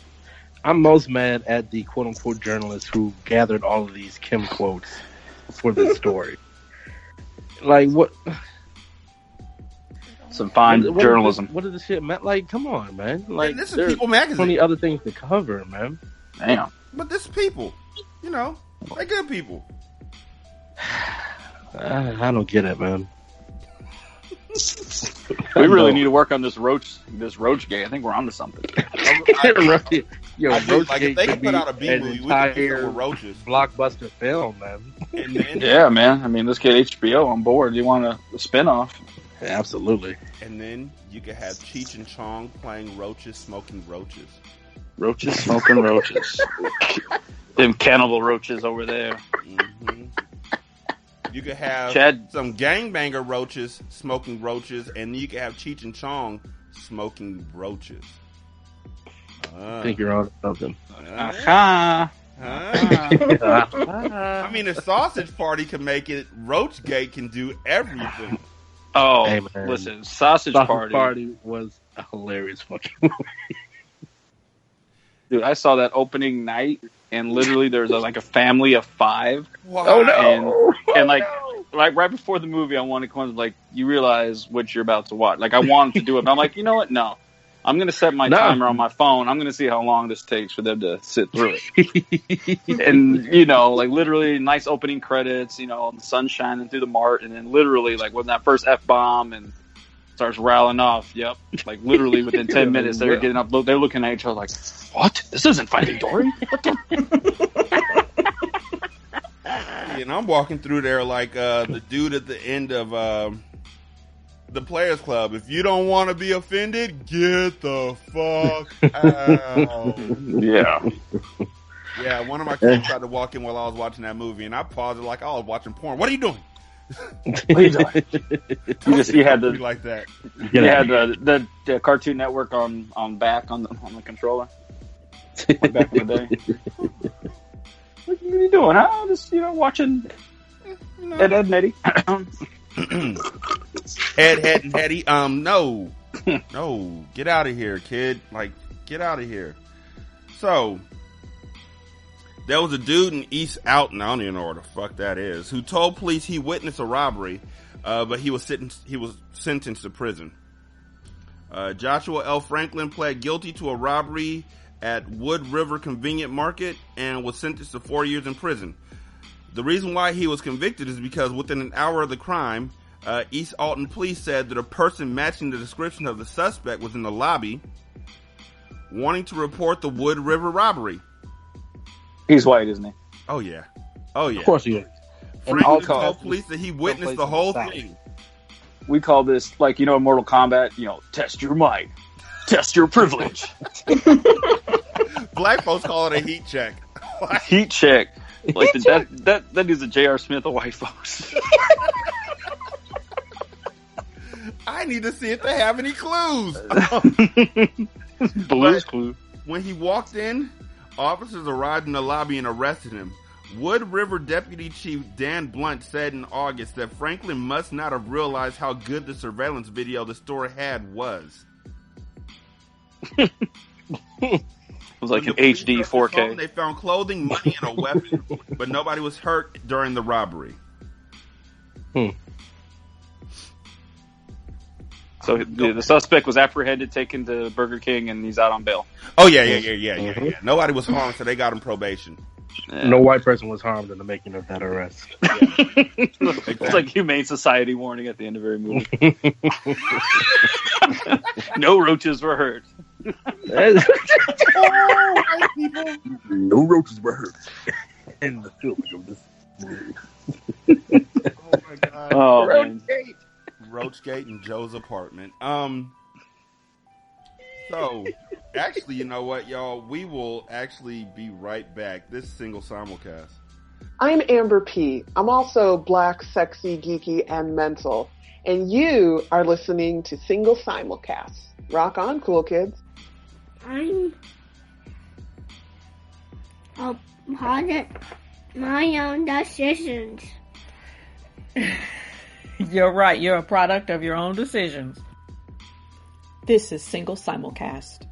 I'm most mad at the quote-unquote journalists who gathered all of these Kim quotes for this story. Like, what? Some fine journalism. What is this shit, man? Like, come on, man. Like, and this is People Magazine. So many other things to cover, man. Damn. But this is People. You know, they're good people. I don't get it, man. We really need to work on this Roachgate. I think we're onto something. Yo, like if they could put out a B movie, we could do with roaches. Blockbuster film, man. And then, yeah, man. I mean, let's get HBO on board. You want a spinoff? Yeah, absolutely. And then you could have Cheech and Chong playing roaches, smoking roaches. Roaches smoking roaches. Them cannibal roaches over there. Mm-hmm. You could have some gangbanger roaches smoking roaches, and you could have Cheech and Chong smoking roaches. I think you're on something. I mean, a sausage party can make it. Roachgate can do everything. Oh, hey, listen, sausage party was a hilarious fucking movie. Dude, I saw that opening night, and literally there's like a family of 5. Wow. Oh no! And like right before the movie, I wanted to like, you realize what you're about to watch. Like I wanted to do it, but I'm like, you know what? No. I'm going to set my timer on my phone. I'm going to see how long this takes for them to sit through it. And, you know, like literally nice opening credits, you know, the sun shining through the mart. And then literally like when that first F-bomb and starts rattling off. Yep. Like literally within 10 minutes, they're getting up. They're looking at each other like, what? This isn't Finding Dory? What the? And I'm walking through there like the dude at the end of the Players Club. If you don't want to be offended, get the fuck out. Yeah. Yeah, one of my kids tried to walk in while I was watching that movie, and I paused it like I was watching porn. What are you doing? What are you doing? You had the like that. You had the Cartoon Network on back on the controller. Back in the day. What are you doing? Huh? Just watching Ed and Eddie. Ed and Hetty. No, get out of here, kid. Like, get out of here. So, there was a dude in East Alton, I don't even know where the fuck that is, who told police he witnessed a robbery, but he was sentenced to prison. Joshua L. Franklin pled guilty to a robbery at Wood River Convenient Market and was sentenced to 4 years in prison. The reason why he was convicted is because within an hour of the crime, East Alton police said that a person matching the description of the suspect was in the lobby wanting to report the Wood River robbery. He's white, isn't he? Oh, yeah. Oh, yeah. Of course he is. Franklin told police that he witnessed the whole thing. we call this, like, you know, in Mortal Kombat, you know, test your might, test your privilege. Black folks call it a heat check. Heat check. Like that is a J.R. Smith of white folks. I need to see if they have any clues. Blue's Clue. When he walked in, officers arrived in the lobby and arrested him. Wood River Deputy Chief Dan Blunt said in August that Franklin must not have realized how good the surveillance video the store had was. It was like an HD 4K. Home, they found clothing, money, and a weapon, but nobody was hurt during the robbery. So the suspect was apprehended, taken to Burger King, and he's out on bail. Oh, yeah. Nobody was harmed, so they got him probation. Yeah. No white person was harmed in the making of that arrest. It's like Humane Society warning at the end of every movie. No roaches were hurt. No roaches were hurt in the filming of this movie. Oh my god. Oh, Roachgate and Joe's apartment. So, actually, you know what, y'all? We will actually be right back. This single simulcast. I'm Amber P. I'm also black, sexy, geeky, and mental. And you are listening to Single Simulcast. Rock on, cool kids. I'm a product my own decisions. You're right. You're a product of your own decisions. This is Single Simulcast.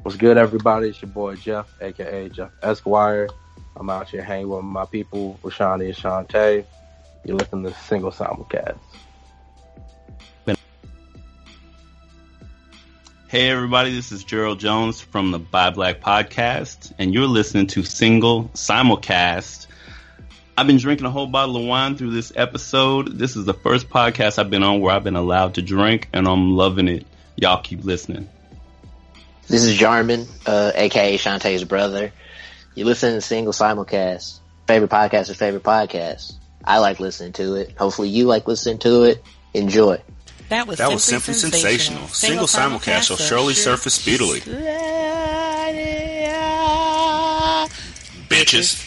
What's good, everybody? It's your boy Jeff, aka Jeff Esquire. I'm out here hanging with my people, Rashani and Shantae. You're listening to Single Simulcast. Hey everybody, this is Gerald Jones from the Buy Black Podcast, and you're listening to Single Simulcast. I've been drinking a whole bottle of wine through this episode. This is the first podcast I've been on where I've been allowed to drink, and I'm loving it. Y'all keep listening. This is Jarman, aka Shantae's brother. You listen to Single Simulcast. Favorite podcast is favorite podcast. I like listening to it. Hopefully you like listening to it. Enjoy. That was simply sensational. Single simulcast shall surely surface speedily. Bitches.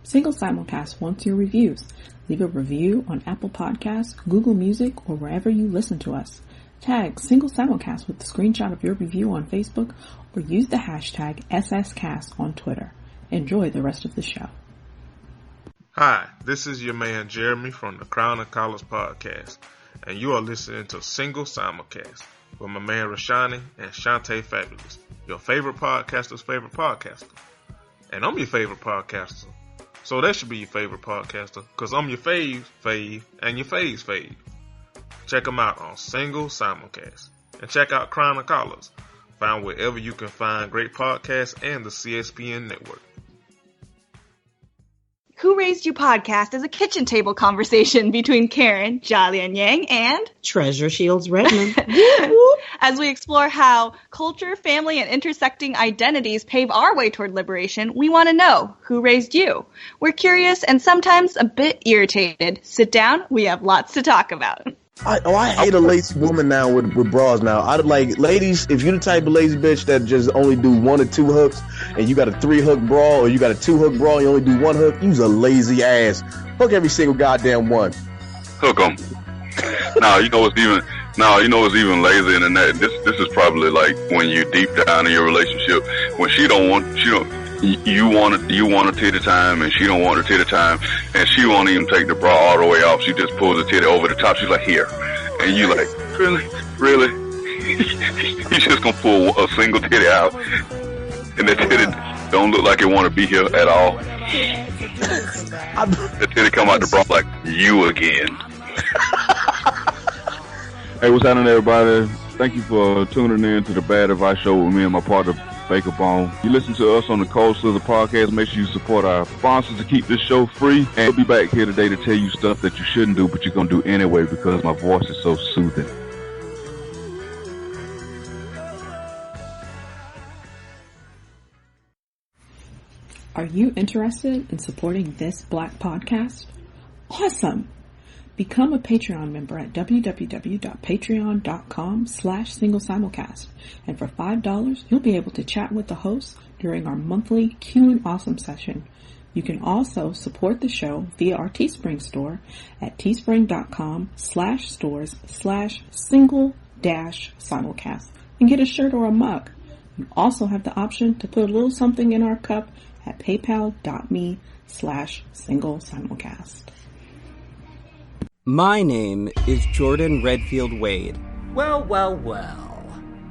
Single Simulcast wants your reviews. Leave a review on Apple Podcasts, Google Music, or wherever you listen to us. Tag Single Simulcast with a screenshot of your review on Facebook, or use the hashtag SSCast on Twitter. Enjoy the rest of the show. Hi, this is your man Jeremy from the Crown and Collars podcast, and you are listening to Single Simulcast with my man Rashani and Shantae Fabulous, your favorite podcaster's favorite podcaster. And I'm your favorite podcaster, so that should be your favorite podcaster, because I'm your fave, and your fave's fave. Check them out on Single Simulcast. And check out Crown and Collars, found wherever you can find great podcasts and the CSPN network. Who Raised You podcast is a kitchen table conversation between Karen, Jolly Yang, and Treasure Shields Redmond. As we explore how culture, family, and intersecting identities pave our way toward liberation, we want to know, who raised you? We're curious and sometimes a bit irritated. Sit down, we have lots to talk about. I hate a lazy woman now with bras now. I'd like, ladies, if you're the type of lazy bitch that just only do 1 or 2 hooks, and you got a 3-hook bra, or you got a 2-hook bra, and you only do 1 hook, you's a lazy ass. Hook every single goddamn one. Hook 'em. You know what's even lazier than that? This is probably like when you deep down in your relationship, when you want a titty time, and she don't want a titty time, and she won't even take the bra all the way off. She just pulls the titty over the top. She's like, here. And you like, really? You just gonna pull a single titty out, and the titty don't look like it want to be here at all. The titty come out the bra like, you again. Hey, what's happening, everybody? Thank you for tuning in to the Bad Advice Show with me and my partner, Baker Bone. You listen to us on the Cold Scissor podcast. Make sure you support our sponsors to keep this show free. And we'll be back here today to tell you stuff that you shouldn't do, but you're going to do anyway because my voice is so soothing. Are you interested in supporting this Black podcast? Awesome! Become a Patreon member at www.patreon.com/singlesimulcast. And for $5, you'll be able to chat with the hosts during our monthly Q and Awesome session. You can also support the show via our Teespring store at teespring.com/stores/single-simulcast and get a shirt or a mug. You also have the option to put a little something in our cup at paypal.me/single-simulcast. My name is Jordan Redfield Wade. Well, well, well.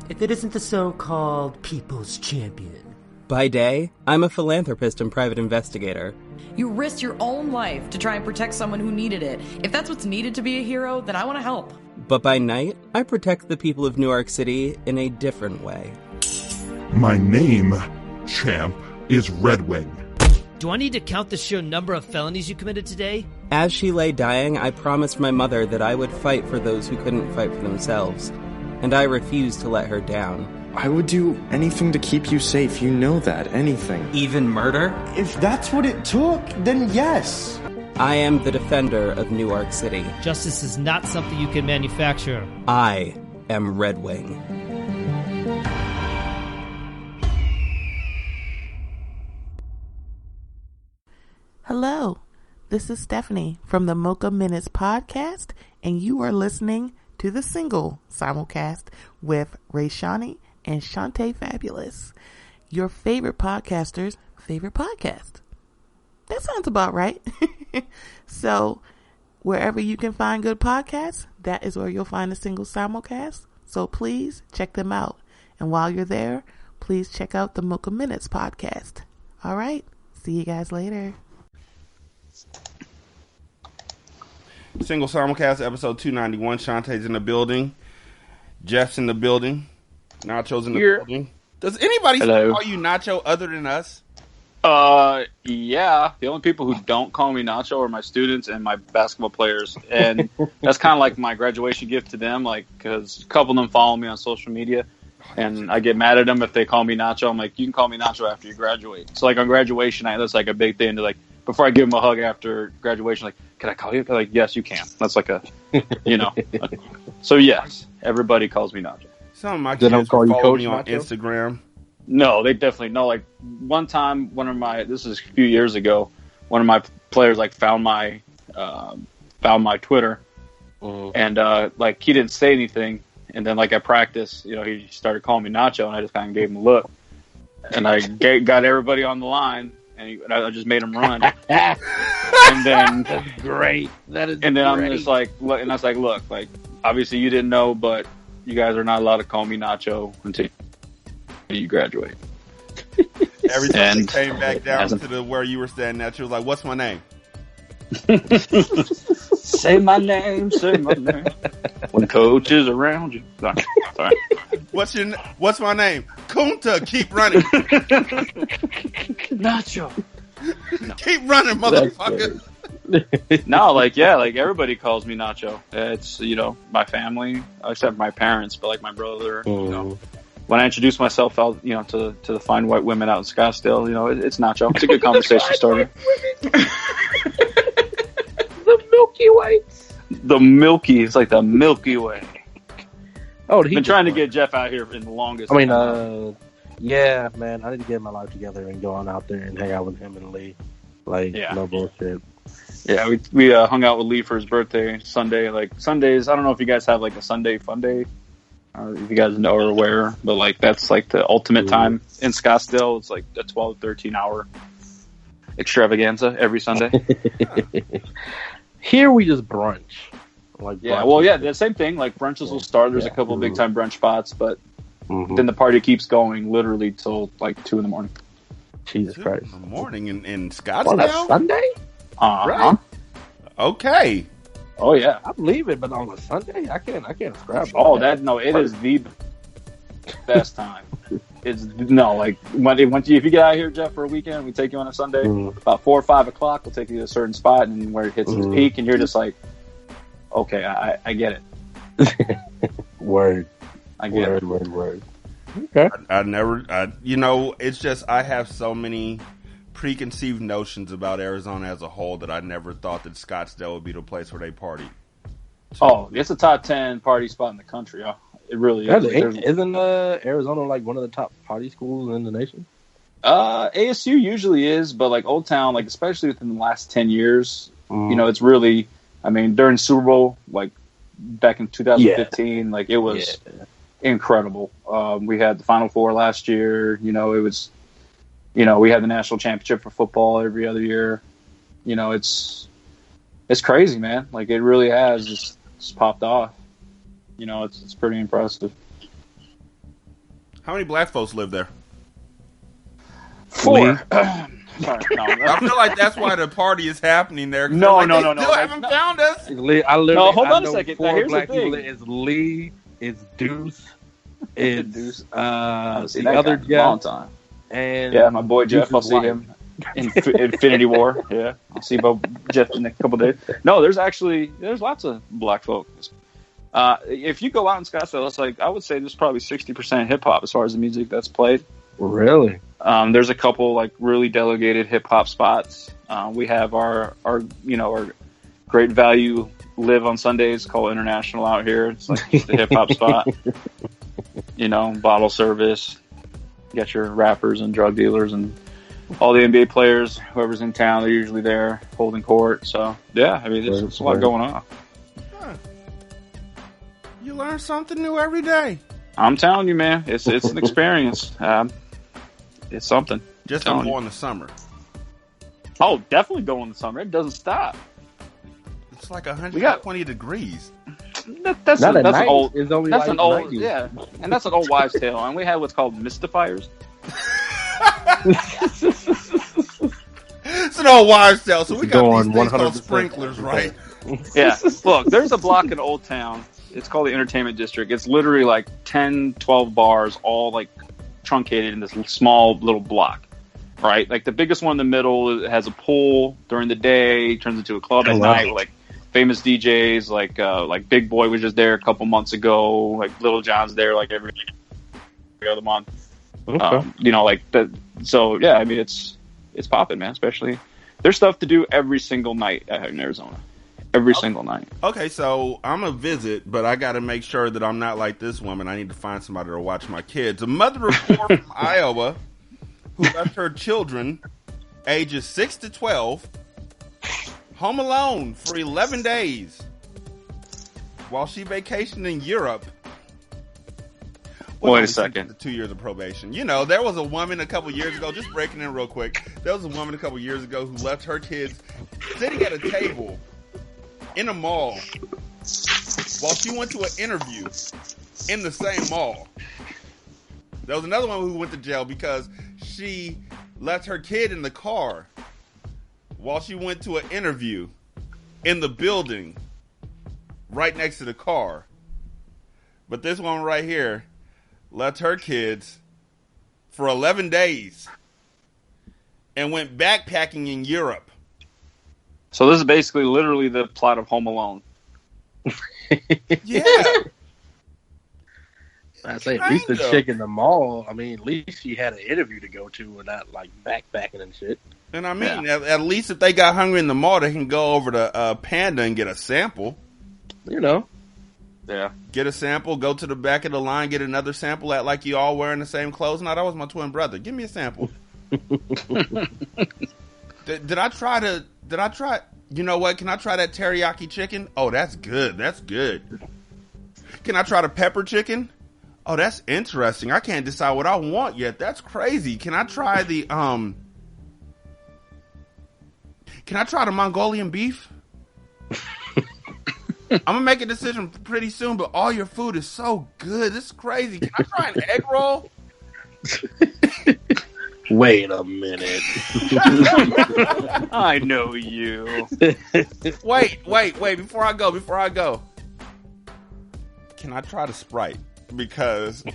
If it isn't the so-called People's Champion. By day, I'm a philanthropist and private investigator. You risked your own life to try and protect someone who needed it. If that's what's needed to be a hero, then I want to help. But by night, I protect the people of New York City in a different way. My name, champ, is Redwing. Do I need to count the sheer number of felonies you committed today? As she lay dying, I promised my mother that I would fight for those who couldn't fight for themselves. And I refused to let her down. I would do anything to keep you safe, you know that, anything. Even murder? If that's what it took, then yes. I am the defender of New York City. Justice is not something you can manufacture. I am Red Wing. Hello, this is Stephanie from the Mocha Minutes podcast, and you are listening to the Single Simulcast with Rayshani and Shantae Fabulous, your favorite podcaster's favorite podcast. That sounds about right. So, wherever you can find good podcasts, that is where you'll find the Single Simulcast. So please check them out. And while you're there, please check out the Mocha Minutes podcast. All right, see you guys later. Single Simulcast, episode 291. Shantae's in the building. Jeff's in the building. Nacho's in the building. Does anybody call you Nacho other than us? Yeah. The only people who don't call me Nacho are my students and my basketball players. And that's kind of like my graduation gift to them, like, because a couple of them follow me on social media. And I get mad at them if they call me Nacho. I'm like, you can call me Nacho after you graduate. So, like, on graduation night, that's like a big thing to, like, before I give them a hug after graduation, like, can I call you? They're like, yes, you can. That's like a, you know. So, yes, everybody calls me Nacho. Some of my kids follow me on Instagram. No, they definitely no. Like, one time, this is a few years ago, one of my players, like, found my Twitter, and, like, he didn't say anything. And then, like, at practice, you know, he started calling me Nacho, and I just kind of gave him a look. And I got everybody on the line. And I just made him run. And then that's great. That is. And then great. I'm just like, look, and I was like, look, like, obviously you didn't know, but you guys are not allowed to call me Nacho until you graduate. Every time they came back down to where you were standing at, you was like, "What's my name?" Say my name. Say my name. When coach is around you. Sorry. What's my name? Kunta. Keep running. Nacho. No. Keep running, motherfucker. No, like, yeah, like, everybody calls me Nacho. It's, you know, my family, except my parents, but, like, my brother, you know. When I introduce myself out, you know, to the fine white women out in Scottsdale, you know, it's Nacho. It's a good conversation starter. The Milky Way. It's like the Milky Way. Oh, I've been trying to get Jeff out here in the longest. I mean, yeah, man, I need to get my life together and go on out there and hang out with him and Lee. Like, no bullshit. Yeah, we hung out with Lee for his birthday Sunday. Like, Sundays, I don't know if you guys have, like, a Sunday fun day. If you guys know or aware, but, like, that's, like, the ultimate time in Scottsdale. It's like a 12, 13-hour extravaganza every Sunday. Here we just brunch. Like, yeah, well, yeah, the same thing. Like, brunches will start. There's a couple of big-time brunch spots, but then the party keeps going literally till, like, 2 in the morning. Jesus Christ. 2 in the morning in Scottsdale? On a Sunday? Right. Okay. Oh, yeah. I believe it, but on a Sunday, I can't scrap. Oh, it is the best time. It's like, if you get out here, Jeff, for a weekend, we take you on a Sunday about 4 or 5 o'clock. We'll take you to a certain spot and where it hits its peak, and you're just like, okay, I get it. Word. I get it. Word. Okay. I never, you know, it's just I have so many preconceived notions about Arizona as a whole that I never thought that Scottsdale would be the place where they party. Oh, it's a top 10 party spot in the country. It really is. Isn't Arizona like one of the top party schools in the nation? ASU usually is, but like Old Town, like especially within the last 10 years, it's really, I mean, during Super Bowl, like back in 2015, like it was incredible. We had the Final Four last year. It was, we had the national championship for football every other year. It's crazy, man. Like it really has just popped off. It's pretty impressive. How many black folks live there? 4. Sorry, no. I feel like that's why the party is happening there. No. Still haven't found us. Hold on a second. Now, here's black the thing. people. It's Lee. It's Deuce. It's Deuce. The other Jeff. Long time. And my boy Jeff. I'll see him in Infinity War. Yeah, I'll see about Jeff in a couple days. No, there's lots of black folk. If you go out in Scottsdale, it's like I would say there's probably 60% hip hop as far as the music that's played. Really? There's a couple like really delegated hip hop spots. We have our great value live on Sundays called International out here. It's like the hip hop spot. Bottle service. You got your rappers and drug dealers and all the NBA players. Whoever's in town, they're usually there holding court. So yeah, I mean, there's a lot going on. You learn something new every day. I'm telling you, man, it's an experience. It's something. Just don't go in the summer. Oh, definitely go in the summer. It doesn't stop. It's like 120 degrees. That's an old. It's only that's like an old. 90. Yeah, and that's an old wives' tale. And we have what's called mystifiers. It's an old wives' tale. So we got Going these things called 100%. sprinklers, right? Yeah. Look, there's a block in Old Town. It's called the Entertainment District. It's literally like 10, 12 bars, all like truncated in this small little block. Right? Like the biggest one in the middle has a pool during the day, turns into a club at night with like famous DJs, like Big Boy was just there a couple months ago, like Little John's there like every other month. Okay. So yeah, I mean it's popping, man. Especially there's stuff to do every single night in Arizona. Every single night. Okay, so I'm a visit, but I got to make sure that I'm not like this woman. I need to find somebody to watch my kids. A mother of 4 from Iowa who left her children, ages 6 to 12, home alone for 11 days while she vacationed in Europe. Wait a second. 2 years of probation. There was a woman a couple years ago, just breaking in real quick. There was a woman a couple years ago who left her kids sitting at a table in a mall while she went to an interview in the same mall. There was another one who went to jail because she left her kid in the car while she went to an interview in the building right next to the car. But this one right here left her kids for 11 days and went backpacking in Europe. So this is basically literally the plot of Home Alone. Yeah. I say at least the chick in the mall. I mean, at least she had an interview to go to and not like backpacking and shit. And I mean, at least if they got hungry in the mall, they can go over to Panda and get a sample. Yeah. Get a sample, go to the back of the line, get another sample, act like you all wearing the same clothes. No, that was my twin brother. Give me a sample. Did I try, you know what? Can I try that teriyaki chicken? Oh, that's good. That's good. Can I try the pepper chicken? Oh, that's interesting. I can't decide what I want yet. That's crazy. Can I try the Mongolian beef? I'm gonna make a decision pretty soon, but all your food is so good. This is crazy. Can I try an egg roll? Wait a minute. I know you. Wait. Before I go. Can I try the Sprite? Because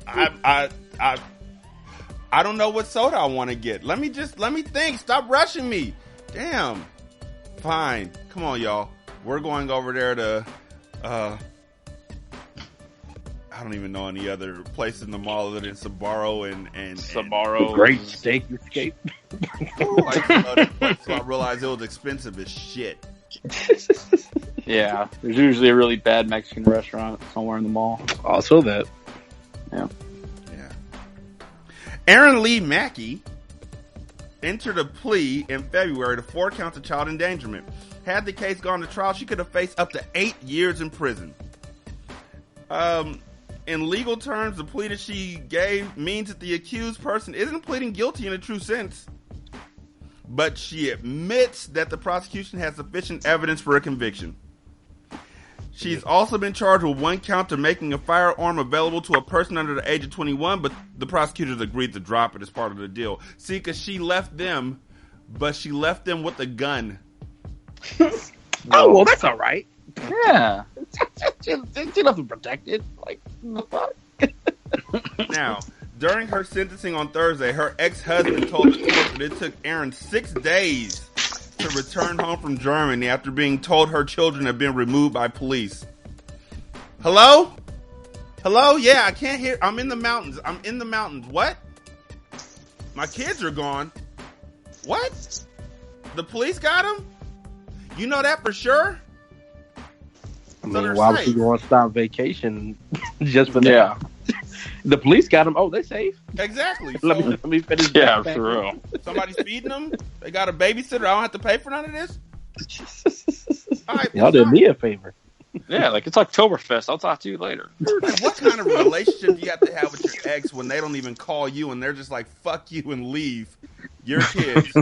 I don't know what soda I want to get. Let me think. Stop rushing me. Damn. Fine. Come on, y'all. We're going over there to I don't even know any other place in the mall other than Sbarro and Sbarro. Great Steak Escape. So I realized it was expensive as shit. Yeah, there's usually a really bad Mexican restaurant somewhere in the mall. Also that. Yeah. Aaron Lee Mackey entered a plea in February to 4 counts of child endangerment. Had the case gone to trial, she could have faced up to 8 years in prison. In legal terms, the plea that she gave means that the accused person isn't pleading guilty in a true sense, but she admits that the prosecution has sufficient evidence for a conviction. She's also been charged with 1 count of making a firearm available to a person under the age of 21, but the prosecutors agreed to drop it as part of the deal. See, because she left them, but she left them with a gun. Oh, well, that's all right. Yeah. She left them protected. Like, the fuck? Now, during her sentencing on Thursday, her ex-husband told the court that it took Aaron 6 days to return home from Germany after being told her children had been removed by police. Hello? Hello? Yeah, I can't hear. I'm in the mountains. What? My kids are gone. What? The police got them? You know that for sure? I mean, why would she go on stop vacation just for that? Yeah. The police got them. Oh, they safe. Exactly. Let me finish. Yeah, for real. Somebody's feeding them. They got a babysitter. I don't have to pay for none of this. All right, y'all did me a favor. Yeah, like it's Oktoberfest. I'll talk to you later. Like, what kind of relationship do you have to have with your ex when they don't even call you and they're just like, fuck you and leave your kids?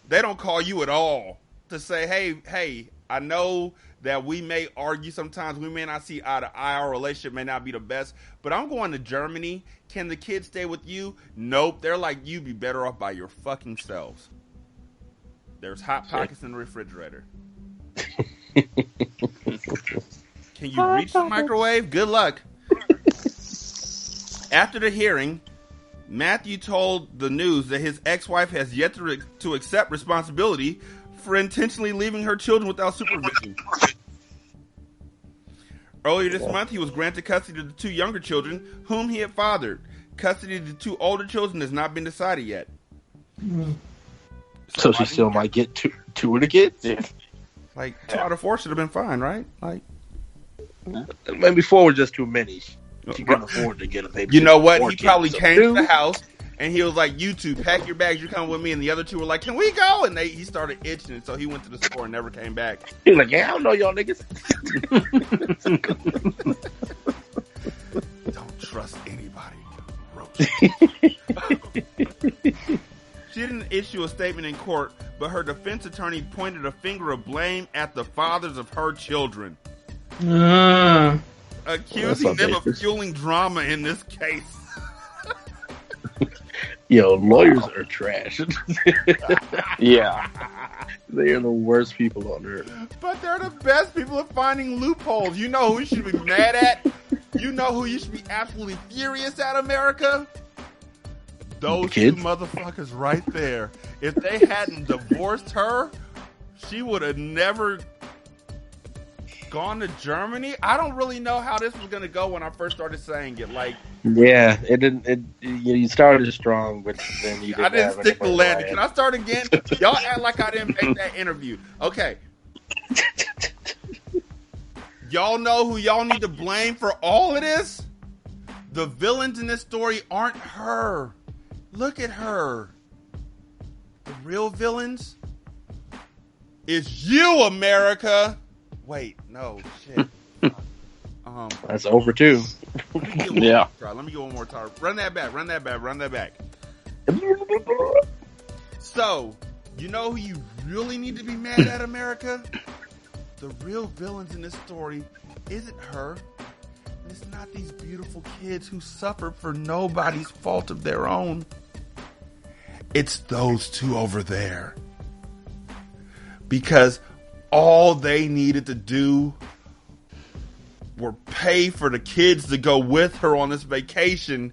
They don't call you at all to say, hey, I know that we may argue sometimes. We may not see eye to eye. Our relationship may not be the best, but I'm going to Germany. Can the kids stay with you? Nope. They're like, you'd be better off by your fucking selves. There's Hot Pockets in the refrigerator. Can you reach the microwave? Good luck. After the hearing, Matthew told the news that his ex-wife has yet to accept responsibility for intentionally leaving her children without supervision. Earlier this month, he was granted custody of the 2 younger children whom he had fathered. Custody of the 2 older children has not been decided yet. So she still might get two of the kids? Yeah. Like, 2 out of 4 should have been fine, right? Like, maybe 4 were just too many. She couldn't afford to get a baby. You know what? He probably came to the house and he was like, you 2, pack your bags, you're coming with me. And the other 2 were like, can we go? And he started itching, and so he went to the store and never came back. He was like, yeah, I don't know y'all niggas. Don't trust anybody. She didn't issue a statement in court, but her defense attorney pointed a finger of blame at the fathers of her children. Accusing them of fueling drama in this case. Yo, lawyers are trash. Yeah. They are the worst people on earth. But they're the best people at finding loopholes. You know who you should be mad at? You know who you should be absolutely furious at, America? Those 2 motherfuckers right there. If they hadn't divorced her, she would have never gone to Germany. I don't really know how this was going to go when I first started saying it. Like, yeah, it didn't. You started strong, but then you didn't. I didn't stick the landing. Can I start again? Y'all act like I didn't make that interview. Okay. Y'all know who y'all need to blame for all of this? The villains in this story aren't her. Look at her. The real villains is you, America. Wait, no, shit. That's over too. Yeah. Let me get one more time. Run that back. So, you know who you really need to be mad at, America? The real villains in this story isn't her. And it's not these beautiful kids who suffer for nobody's fault of their own. It's those 2 over there. Because all they needed to do were pay for the kids to go with her on this vacation,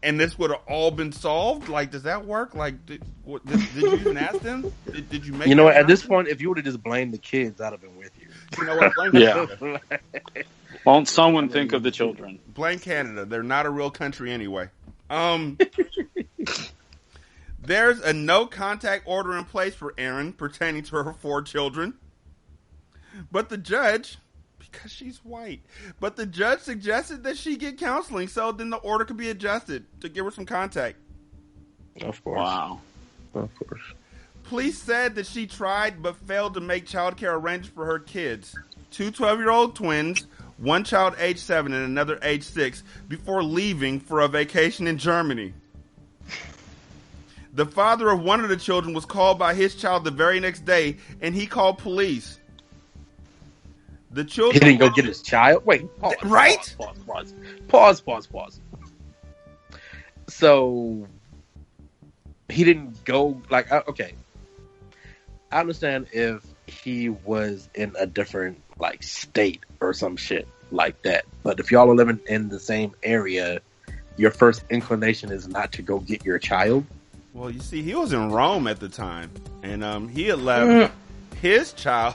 and this would have all been solved. Like, does that work? Like, did you even ask them? Did you make? You know what? At this point, if you would have just blamed the kids, I'd have been with you. You know what? Blame Won't someone think of the children? Blame Canada. They're not a real country anyway. There's a no contact order in place for Erin pertaining to her 4 children. But the judge, because she's white, but the judge suggested that she get counseling so then the order could be adjusted to give her some contact. Of course. Wow. Of course. Police said that she tried but failed to make child care arrangements for her kids. 2 12-year-old twins, one child age 7 and another age 6, before leaving for a vacation in Germany. The father of one of the children was called by his child the very next day, and he called police. The children... He didn't go get his child? Wait, pause. Right? Pause. So, he didn't go, like, okay. I understand if he was in a different, like, state or some shit like that. But if y'all are living in the same area, your first inclination is not to go get your child. Well, you see, he was in Rome at the time, and he had left his child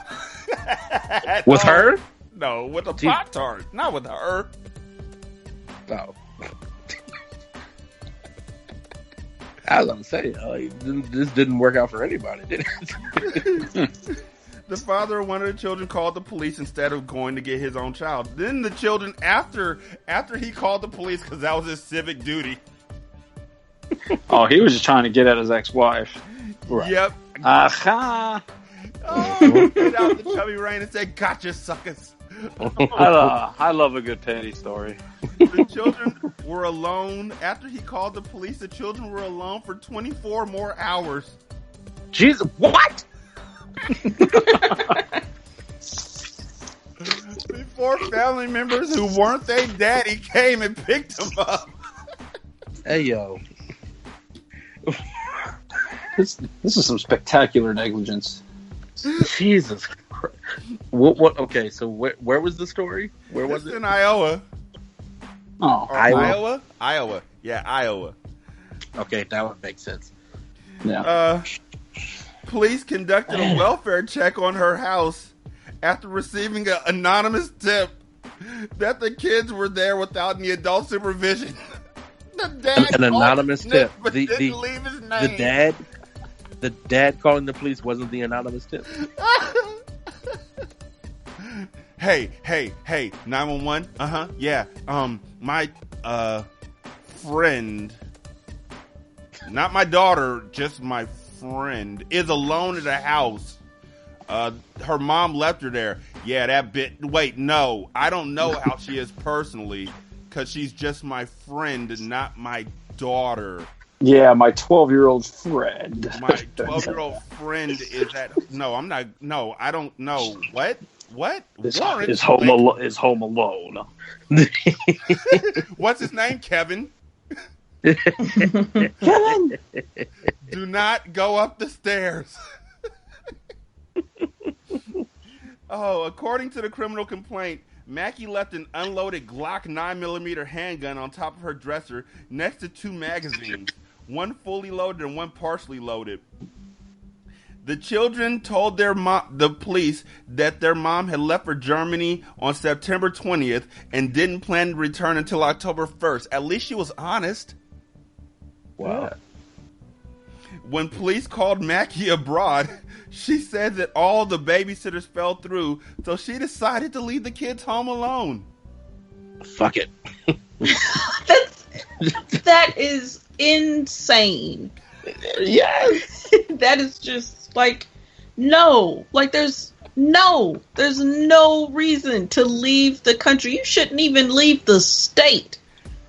with her. No, with a Pop-Tart, not with her. No, I was gonna say this didn't work out for anybody, did it? The father of one of the children called the police instead of going to get his own child. Then the children, after he called the police because that was his civic duty. Oh, he was just trying to get at his ex-wife. Right. Yep. Aha. Oh, get out the chubby rain and say, "Gotcha, suckers." I love a good petty story. The children were alone. After he called the police, the children were alone for 24 more hours. Jesus, what? Before family members who weren't their daddy came and picked them up. Hey, yo. This is some spectacular negligence. Jesus Christ. What? Okay, so where was the story? Where was it? In Iowa. Oh, Iowa. Yeah, Iowa. Okay, that would make sense. Yeah. Police conducted a welfare check on her house after receiving an anonymous tip that the kids were there without any adult supervision. The dad an anonymous tip. But didn't leave his name. The dad calling the police wasn't the anonymous tip. Hey, 911. Yeah. My friend, not my daughter, just my friend, is alone at a house. Her mom left her there. Yeah, that bit. Wait, no, I don't know how she is personally, because she's just my friend and not my daughter. Yeah, my 12-year-old friend. My 12-year-old friend is at... No, I'm not... No, I don't know. What? Is home alone. What's his name? Kevin? Kevin! Do not go up the stairs. Oh, according to the criminal complaint, Mackie left an unloaded Glock 9mm handgun on top of her dresser next to 2 magazines, one fully loaded and one partially loaded. The children told the police that their mom had left for Germany on September 20th and didn't plan to return until October 1st. At least she was honest. Wow. When police called Mackie abroad, she said that all the babysitters fell through, so she decided to leave the kids home alone. Fuck it. That is insane. Yes. That is just like, no. Like, there's no reason to leave the country. You shouldn't even leave the state.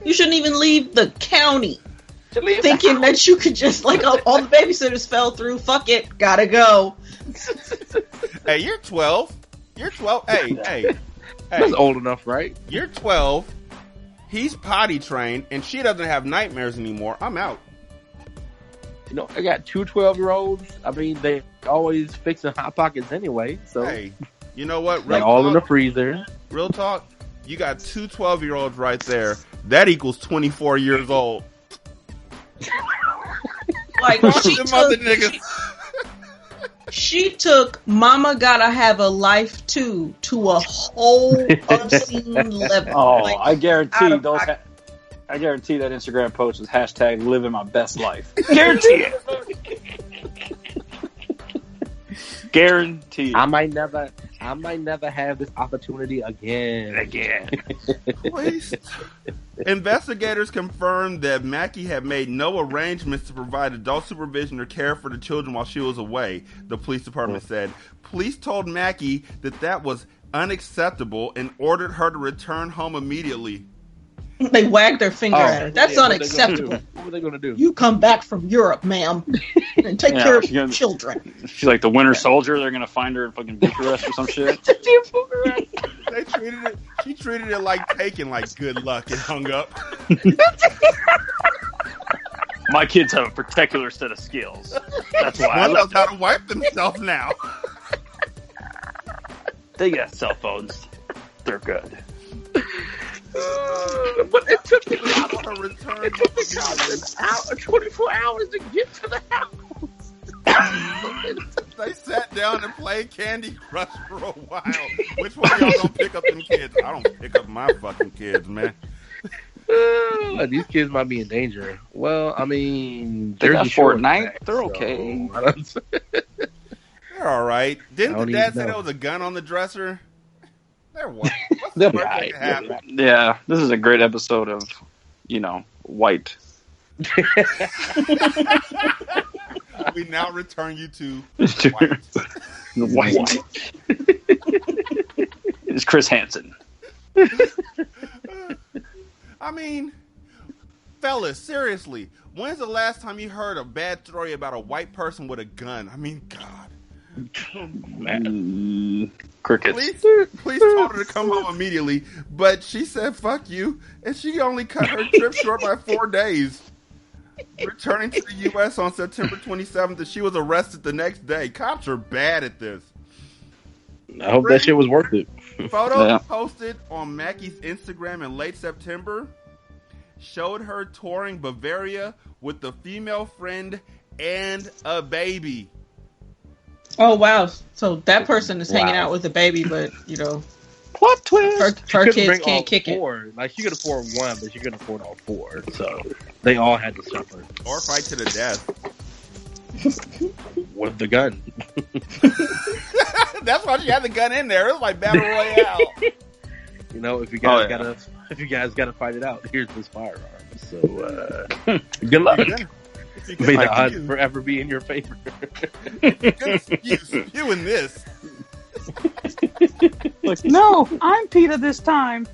You shouldn't even leave the county. Thinking that you could just, like, all the babysitters fell through. Fuck it. Gotta go. Hey, you're 12. You're 12. Hey. That's old enough, right? You're 12. He's potty trained, and she doesn't have nightmares anymore. I'm out. You know, I got 2 12-year-olds. I mean, they always fixing Hot Pockets anyway. So, hey, you know what? Like all in the freezer. Real talk. You got 2 12-year-olds right there. That equals 24 years old. Like, Them other niggas. She took Mama Gotta Have a Life Too to a whole obscene level. Oh, Like, I guarantee those. I guarantee that Instagram post is hashtag living my best life. Guarantee it. Guarantee. I might never have this opportunity again. Police investigators confirmed that Mackie had made no arrangements to provide adult supervision or care for the children while she was away, the police department said. Police told Mackie that was unacceptable and ordered her to return home immediately. They wagged their finger at her. That's unacceptable. What were they going to do? You come back from Europe, ma'am, and take care of your children. She's like the Winter Soldier. They're gonna find her in fucking Bucharest or some shit. She treated it like taking, like good luck, and hung up. My kids have a particular set of skills. That's why One knows how to wipe themselves now. They got cell phones. They're good. But it took me out on her return. It took me 24 hours to get to the house. They sat down and played Candy Crush for a while. Which one of y'all don't pick up them kids? I don't pick up my fucking kids, man. These kids might be in danger. Well, I mean, they got Fortnite. They're okay. They're all right. Didn't the dad say there was a gun on the dresser? They're white. Yeah, this is a great episode of, White. We now return you to White. It's Chris Hansen. I mean, fellas, seriously, when's the last time you heard a bad story about a white person with a gun? I mean, God. Crickets. Police told her to come home immediately, but she said, fuck you, and she only cut her trip short by 4 days. Returning to the U.S. on September 27th, and she was arrested the next day. Cops are bad at this. I hope that shit was worth it. Photos posted on Mackie's Instagram in late September showed her touring Bavaria with a female friend and a baby. Oh, wow. So that person is hanging out with the baby, but, plot twist. Her kids can't kick it. Like, she could afford one, but she couldn't afford all four. So they all had to suffer. Or fight to the death. With the gun. That's why she had the gun in there. It was like Battle Royale. If you guys gotta fight it out, here's this firearm. So good luck. May the odds forever be in your favor. You and this. Like, no, I'm Peter this time.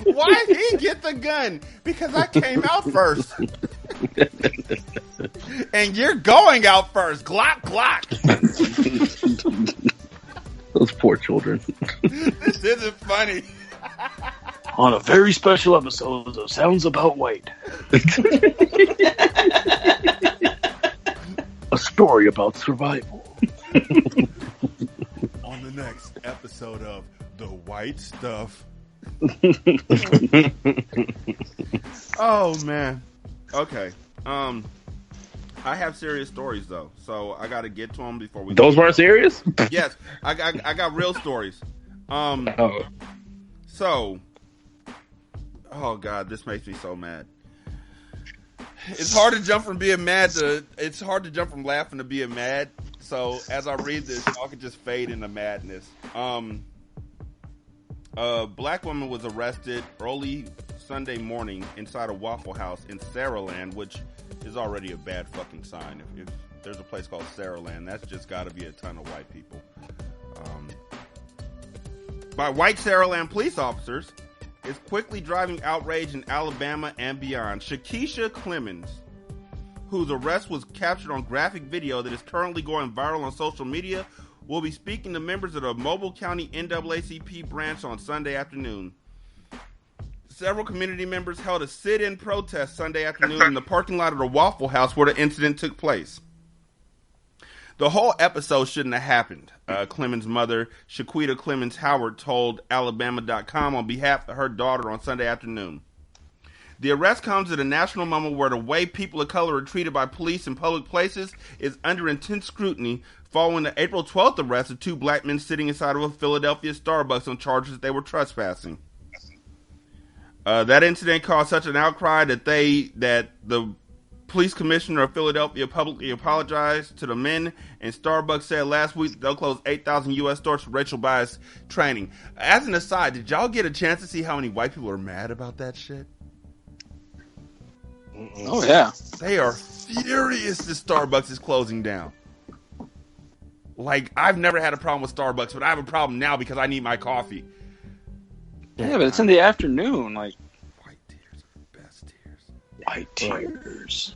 Why did he get the gun? Because I came out first. And you're going out first. Glock, glock. Those poor children. This isn't funny. On a very special episode of Sounds About White. A story about survival. On the next episode of The White Stuff. Oh, man. Okay. I have serious stories, though, so I got to get to them before we... Those weren't serious? Yes. I got real stories. So... Oh, God, this makes me so mad. It's hard to jump from being mad to... It's hard to jump from laughing to being mad. So, as I read this, y'all can just fade into madness. A black woman was arrested early Sunday morning inside a Waffle House in Saraland, which is already a bad fucking sign. If there's a place called Saraland, that's just got to be a ton of white people. By white Saraland police officers... is quickly driving outrage in Alabama and beyond. Shakisha Clemens, whose arrest was captured on graphic video that is currently going viral on social media, will be speaking to members of the Mobile County NAACP branch on Sunday afternoon. Several community members held a sit-in protest Sunday afternoon in the parking lot of the Waffle House where the incident took place. The whole episode shouldn't have happened, Clemens' mother, Shaquita Clemens Howard, told Alabama.com on behalf of her daughter on Sunday afternoon. The arrest comes at a national moment where the way people of color are treated by police in public places is under intense scrutiny following the April 12th arrest of 2 black men sitting inside of a Philadelphia Starbucks on charges that they were trespassing. That incident caused such an outcry that the police commissioner of Philadelphia publicly apologized to the men, and Starbucks said last week that they'll close 8,000 U.S. stores for racial bias training. As an aside, did y'all get a chance to see how many white people are mad about that shit? Oh, yeah. They are furious that Starbucks is closing down. Like, I've never had a problem with Starbucks, but I have a problem now because I need my coffee. Yeah, but it's in the afternoon. Like, white tears are the best tears. White tears.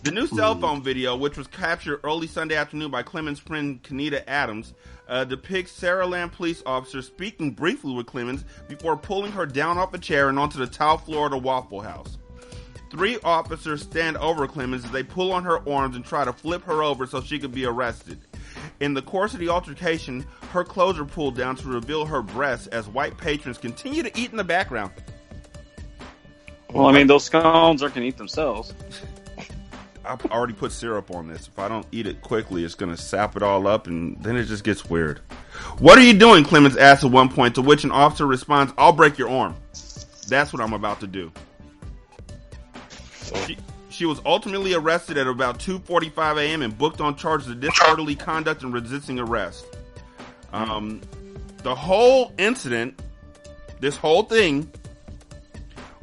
The new cell phone video, which was captured early Sunday afternoon by Clemens' friend Kenita Adams, depicts Saraland police officers speaking briefly with Clemens before pulling her down off a chair and onto the tile floor of the Waffle House. 3 officers stand over Clemens as they pull on her arms and try to flip her over so she could be arrested. In the course of the altercation, her clothes are pulled down to reveal her breasts as white patrons continue to eat in the background. Well, I mean, those scones aren't going to eat themselves. I've already put syrup on this. If I don't eat it quickly, it's going to sap it all up, and then it just gets weird. What are you doing? Clemens asks at one point, to which an officer responds, I'll break your arm. That's what I'm about to do. She was ultimately arrested at about 2:45 a.m. and booked on charges of disorderly conduct and resisting arrest. The whole incident, this whole thing,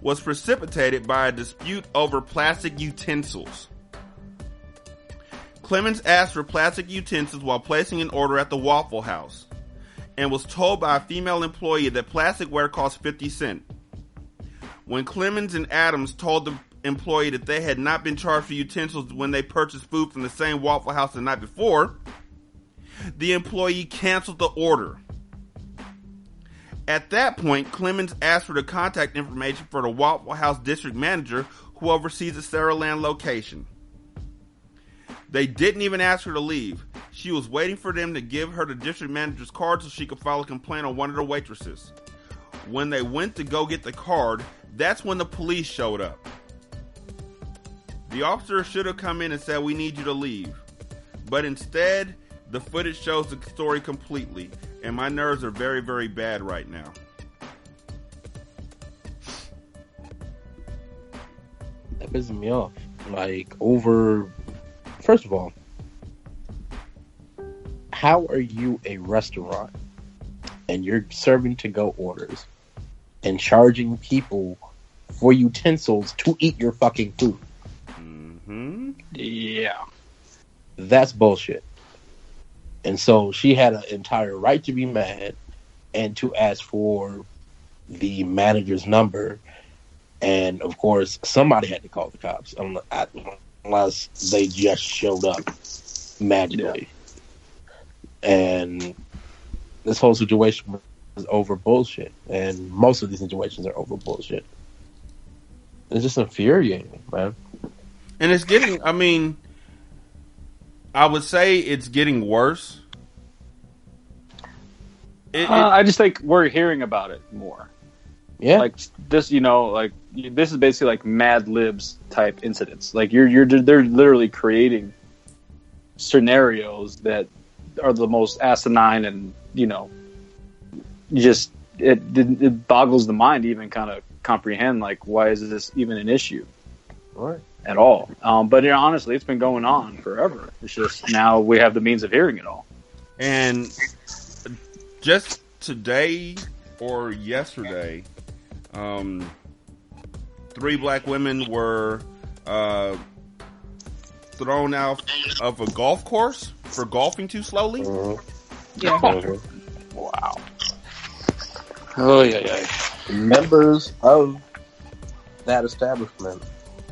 was precipitated by a dispute over plastic utensils. Clemens asked for plastic utensils while placing an order at the Waffle House and was told by a female employee that plasticware cost 50 cents. When Clemens and Adams told the employee that they had not been charged for utensils when they purchased food from the same Waffle House the night before, the employee canceled the order. At that point, Clemens asked for the contact information for the Waffle House district manager who oversees the Saraland location. They didn't even ask her to leave. She was waiting for them to give her the district manager's card so she could file a complaint on one of the waitresses. When they went to go get the card, that's when the police showed up. The officer should have come in and said, we need you to leave. But instead, the footage shows the story completely, and my nerves are very, very bad right now. That pisses me off. First of all, how are you a restaurant and you're serving to-go orders and charging people for utensils to eat your fucking food? Yeah. That's bullshit. And so she had an entire right to be mad and to ask for the manager's number. And of course, somebody had to call the cops, unless they just showed up magically. Yeah. And this whole situation was over bullshit. And most of these situations are over bullshit. It's just infuriating, man. And it's getting, I would say it's getting worse. I just think we're hearing about it more. Yeah. Like this, this is basically like Mad Libs type incidents. Like they're literally creating scenarios that are the most asinine and, just, it boggles the mind to even kind of comprehend, like, why is this even an issue? Right. At all. But honestly, it's been going on forever. It's just now we have the means of hearing it all. And just today or yesterday, 3 black women were thrown out of a golf course for golfing too slowly. Yeah. Wow. Oh, yeah. Members of that establishment,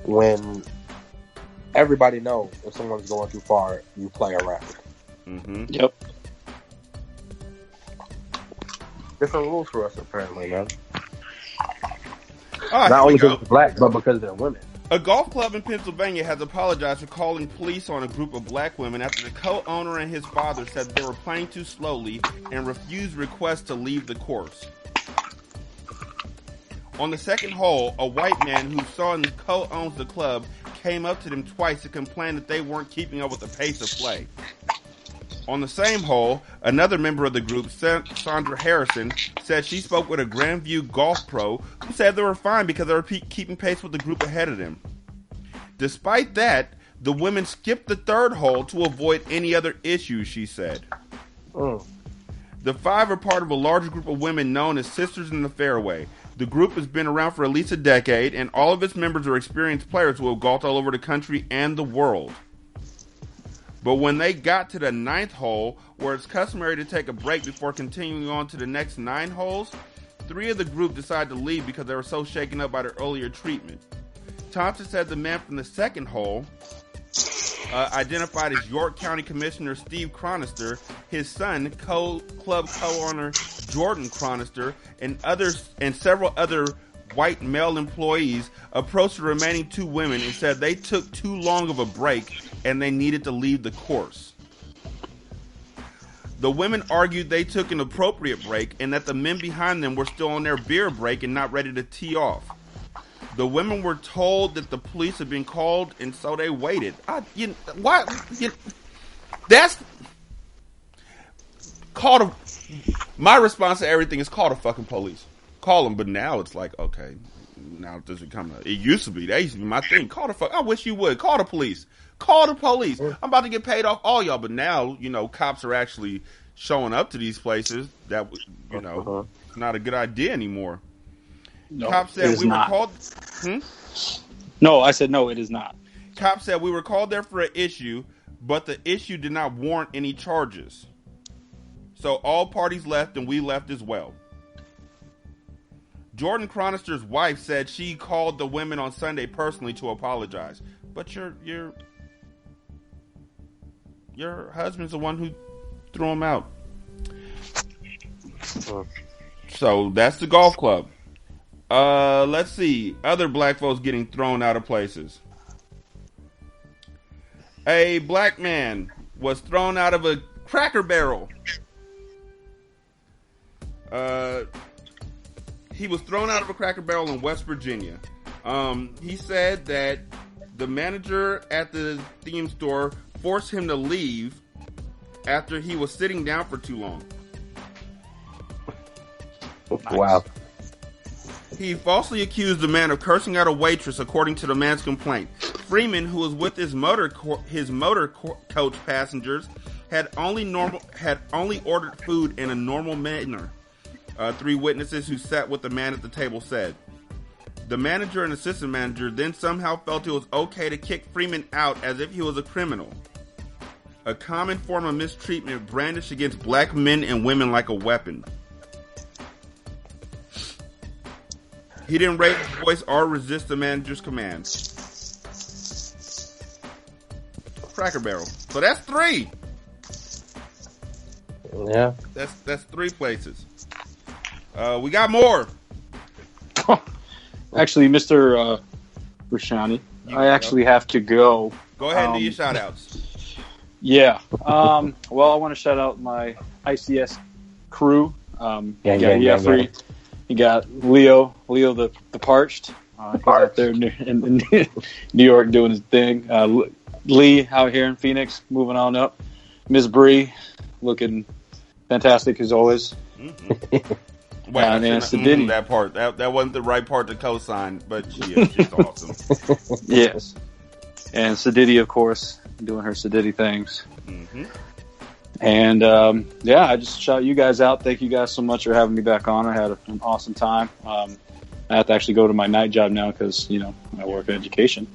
when everybody knows if someone's going too far, you play around. Mm-hmm. Yep. Different rules for us, apparently, man. Right, not only because they're black, but because they're women. A golf club in Pennsylvania has apologized for calling police on a group of black women after the co-owner and his father said they were playing too slowly and refused requests to leave the course. On the second hole, a white man whose son co-owns the club came up to them twice to complain that they weren't keeping up with the pace of play. On the same hole, another member of the group, Sandra Harrison, said she spoke with a Grandview golf pro who said they were fine because they were keeping pace with the group ahead of them. Despite that, the women skipped the third hole to avoid any other issues, she said. Oh. The five are part of a larger group of women known as Sisters in the Fairway. The group has been around for at least a decade, and all of its members are experienced players who have golfed all over the country and the world. But when they got to the ninth hole, where it's customary to take a break before continuing on to the next 9 holes, 3 of the group decided to leave because they were so shaken up by their earlier treatment. Thompson said the man from the second hole, identified as York County Commissioner Steve Chronister, his son, club co-owner Jordan Chronister, and several other white male employees approached the remaining 2 women and said they took too long of a break and they needed to leave the course. The women argued they took an appropriate break and that the men behind them were still on their beer break and not ready to tee off. The women were told that the police had been called, and so they waited. My response to everything is call the fucking police. Call them, but now it's like, okay, now this become it used to be. That used to be my thing. Call the fuck. I wish you would. Call the police. Call the police. I'm about to get paid off all y'all, but now, cops are actually showing up to these places that, it's not a good idea anymore. No, Cops said we were called. No, I said no, it is not. Cops said we were called there for an issue, but the issue did not warrant any charges. So all parties left, and we left as well. Jordan Chronister's wife said she called the women on Sunday personally to apologize, but your husband's the one who threw him out. So that's the golf club. Let's see. Other black folks getting thrown out of places. A black man was thrown out of a Cracker Barrel. He was thrown out of a Cracker Barrel in West Virginia. He said that the manager at the theme store forced him to leave after he was sitting down for too long. Wow. He falsely accused the man of cursing out a waitress, according to the man's complaint. Freeman, who was with his motor coach passengers, had only ordered food in a normal manner. 3 witnesses who sat with the man at the table said. The manager and assistant manager then somehow felt it was okay to kick Freeman out as if he was a criminal. A common form of mistreatment brandished against black men and women like a weapon. He didn't raise his voice or resist the manager's commands. Cracker Barrel. So that's 3. Yeah. That's 3 places. We got more. Actually, Mr. Rashani, I actually have to go. Go ahead and do your shout outs. Yeah. Well, I want to shout out my ICS crew. You got Leo the Parched. He's out there in New York doing his thing. Lee out here in Phoenix, moving on up. Miss Bree, looking fantastic as always. Mm-hmm. Well, that part that wasn't the right part to co-sign, but she's awesome. Yes, and Sadiddy, of course, doing her Sadiddy things. Mm-hmm. And I just shout you guys out. Thank you guys so much for having me back on. I had an awesome time. I have to actually go to my night job now because I work in education.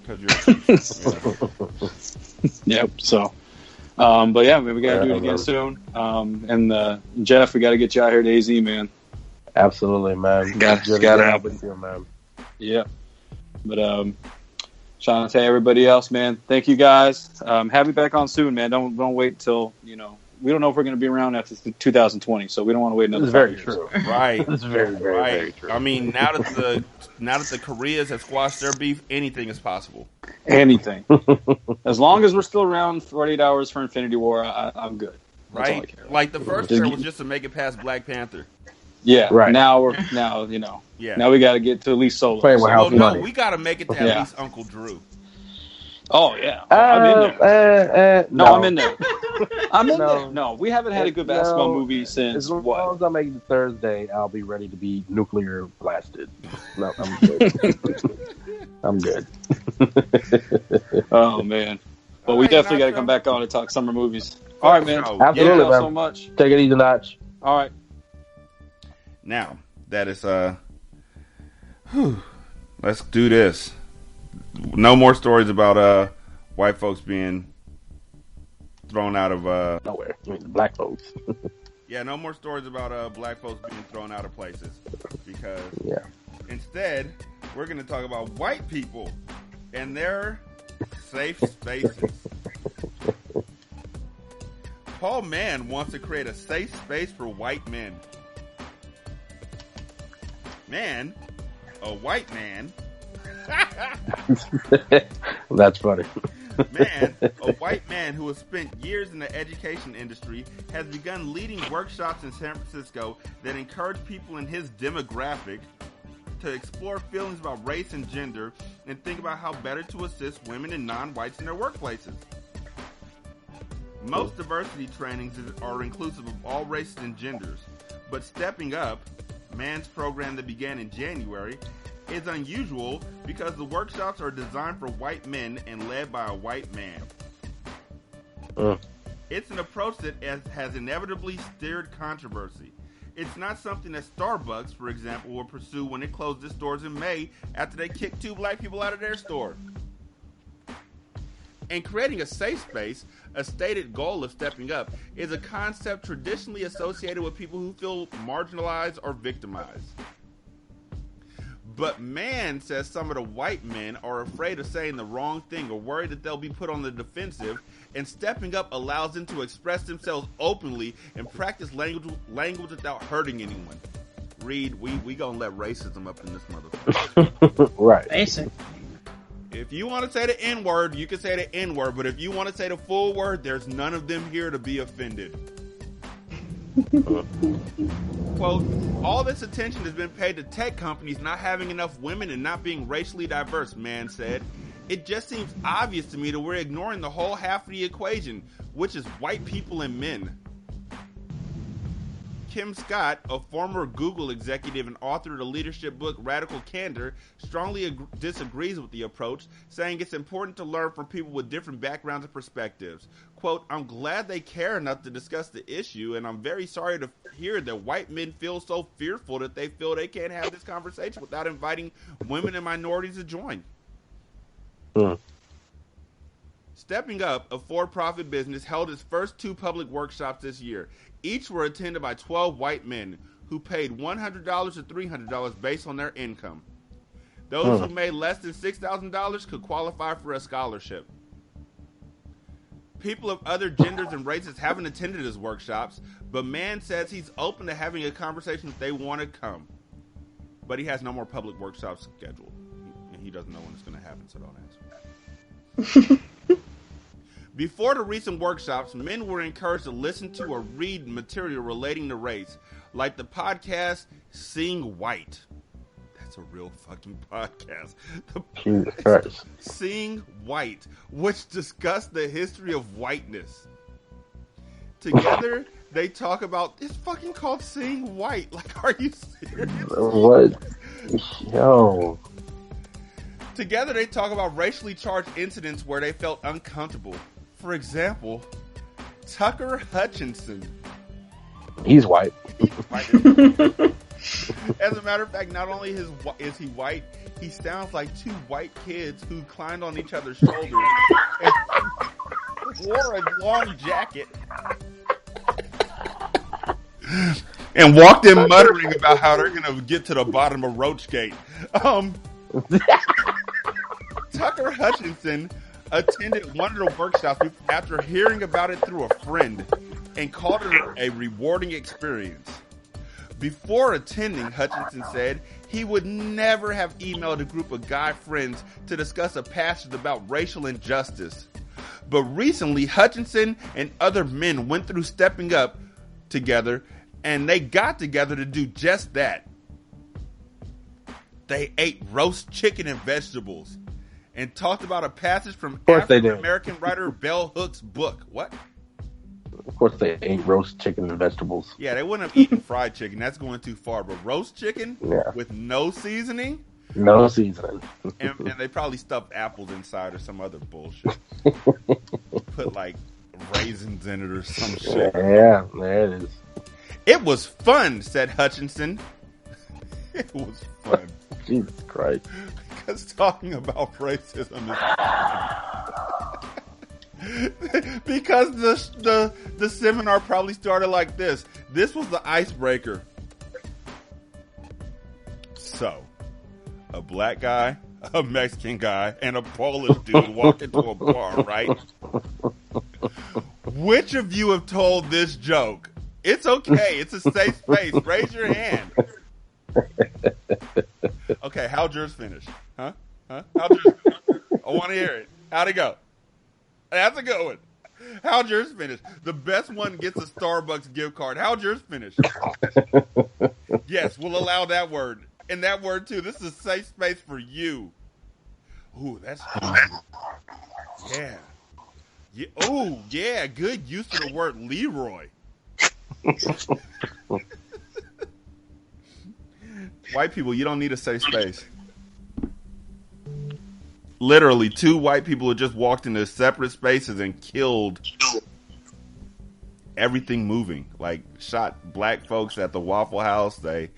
Yep. So, but yeah, we got to do it again soon. And Jeff, we got to get you out here to AZ, man. Absolutely, man. Got to help with you, man. Yeah. But shout out to everybody else, man. Thank you guys. Have me back on soon, man. Don't wait till we don't know if we're going to be around after 2020, so we don't want to wait another 5 years. True. Right. That's very, very, very true. I mean, now that the Koreas have squashed their beef, anything is possible. Anything. As long as we're still around 48 hours for Infinity War, I'm good. That's all I care about. Like the first trailer was just to make it past Black Panther. Yeah. Right. Now we got to get to at least Solo. Playing with House Money. We got to make it to at least Uncle Drew. Oh yeah, I'm in there. No, I'm in there. I'm in there. No, we haven't had a good basketball movie since as long as I make it to Thursday, I'll be ready to be nuclear blasted. No, I'm good. I'm good. Oh man, well, we definitely got to come back on and talk summer movies. All right, man. Absolutely, man. man. So much. Take it easy, Notch. All right. Now that is let's do this. No more stories about white folks being thrown out of nowhere. I mean, black folks. Yeah, no more stories about black folks being thrown out of places, because instead we're going to talk about white people and their safe spaces. Paul Mann wants to create a safe space for white men. Man, a white man. That's funny. Man, a white man who has spent years in the education industry has begun leading workshops in San Francisco that encourage people in his demographic to explore feelings about race and gender and think about how better to assist women and non-whites in their workplaces. Most diversity trainings are inclusive of all races and genders, but Stepping Up, Mann's program that began in January, is unusual because the workshops are designed for white men and led by a white man. It's an approach that has inevitably stirred controversy. It's not something that Starbucks, for example, will pursue when it closed its doors in May after they kicked 2 black people out of their store. And creating a safe space, a stated goal of Stepping Up, is a concept traditionally associated with people who feel marginalized or victimized. But Mann says some of the white men are afraid of saying the wrong thing or worried that they'll be put on the defensive, and Stepping Up allows them to express themselves openly and practice language without hurting anyone. Reed, we gonna let racism up in this motherfucker. Right. Basic. If you want to say the N-word, you can say the N-word, but if you want to say the full word, there's none of them here to be offended. Quote, all this attention has been paid to tech companies not having enough women and not being racially diverse, Mann said. It just seems obvious to me that we're ignoring the whole half of the equation, which is white people and men. Kim Scott, a former Google executive and author of the leadership book Radical Candor, strongly disagrees with the approach, saying it's important to learn from people with different backgrounds and perspectives. Quote, I'm glad they care enough to discuss the issue, and I'm very sorry to hear that white men feel so fearful that they feel they can't have this conversation without inviting women and minorities to join. Stepping Up, a for-profit business, held its first 2 public workshops this year. Each were attended by 12 white men who paid $100 to $300 based on their income. Those who made less than $6,000 could qualify for a scholarship. People of other genders and races haven't attended his workshops, but Mann says he's open to having a conversation if they want to come. But he has no more public workshops scheduled. He doesn't know when it's going to happen, so don't ask. Before the recent workshops, men were encouraged to listen to or read material relating to race, like the podcast Seeing White. That's a real fucking podcast. Seeing White, which discussed the history of whiteness. Together, they talk about, it's fucking called Seeing White. Like, are you serious? What? Yo. Together, they talk about racially charged incidents where they felt uncomfortable. For example, Tucker Hutchinson. He's white. As a matter of fact, not only is he white, he sounds like 2 white kids who climbed on each other's shoulders and wore a long jacket and walked in muttering about how they're going to get to the bottom of Roachgate. Tucker Hutchinson attended one of the workshops after hearing about it through a friend and called it a rewarding experience. Before attending, Hutchinson said he would never have emailed a group of guy friends to discuss a passage about racial injustice. But recently, Hutchinson and other men went through Stepping Up together And they got together to do just that. They ate roast chicken and vegetables and talked about a passage from African-American writer Bell Hooks' book. What? Of course they ate roast chicken and vegetables. Yeah, they wouldn't have eaten fried chicken. That's going too far. But roast chicken with no seasoning? No seasoning. and they probably stuffed apples inside or some other bullshit. Put like raisins in it or some shit. Yeah, there it is. It was fun, said Hutchinson. It was fun. Jesus Christ. Because talking about racism is because the seminar probably started like this. This was the icebreaker. So, a black guy, a Mexican guy, and a Polish dude walk into a bar, right? Which of you have told this joke? It's okay. It's a safe space. Raise your hand. Okay, how'd yours finish? Huh? How'd yours finish? I want to hear it. How'd it go? That's a good one. How'd yours finish? The best one gets a Starbucks gift card. How'd yours finish? Yes, we'll allow that word. And that word, too. This is a safe space for you. Ooh, that's yeah. Oh, yeah, good use of the word Leroy. White people, you don't need a safe space. Literally, 2 white people who just walked into separate spaces and killed everything moving. Like, shot black folks at the Waffle House. They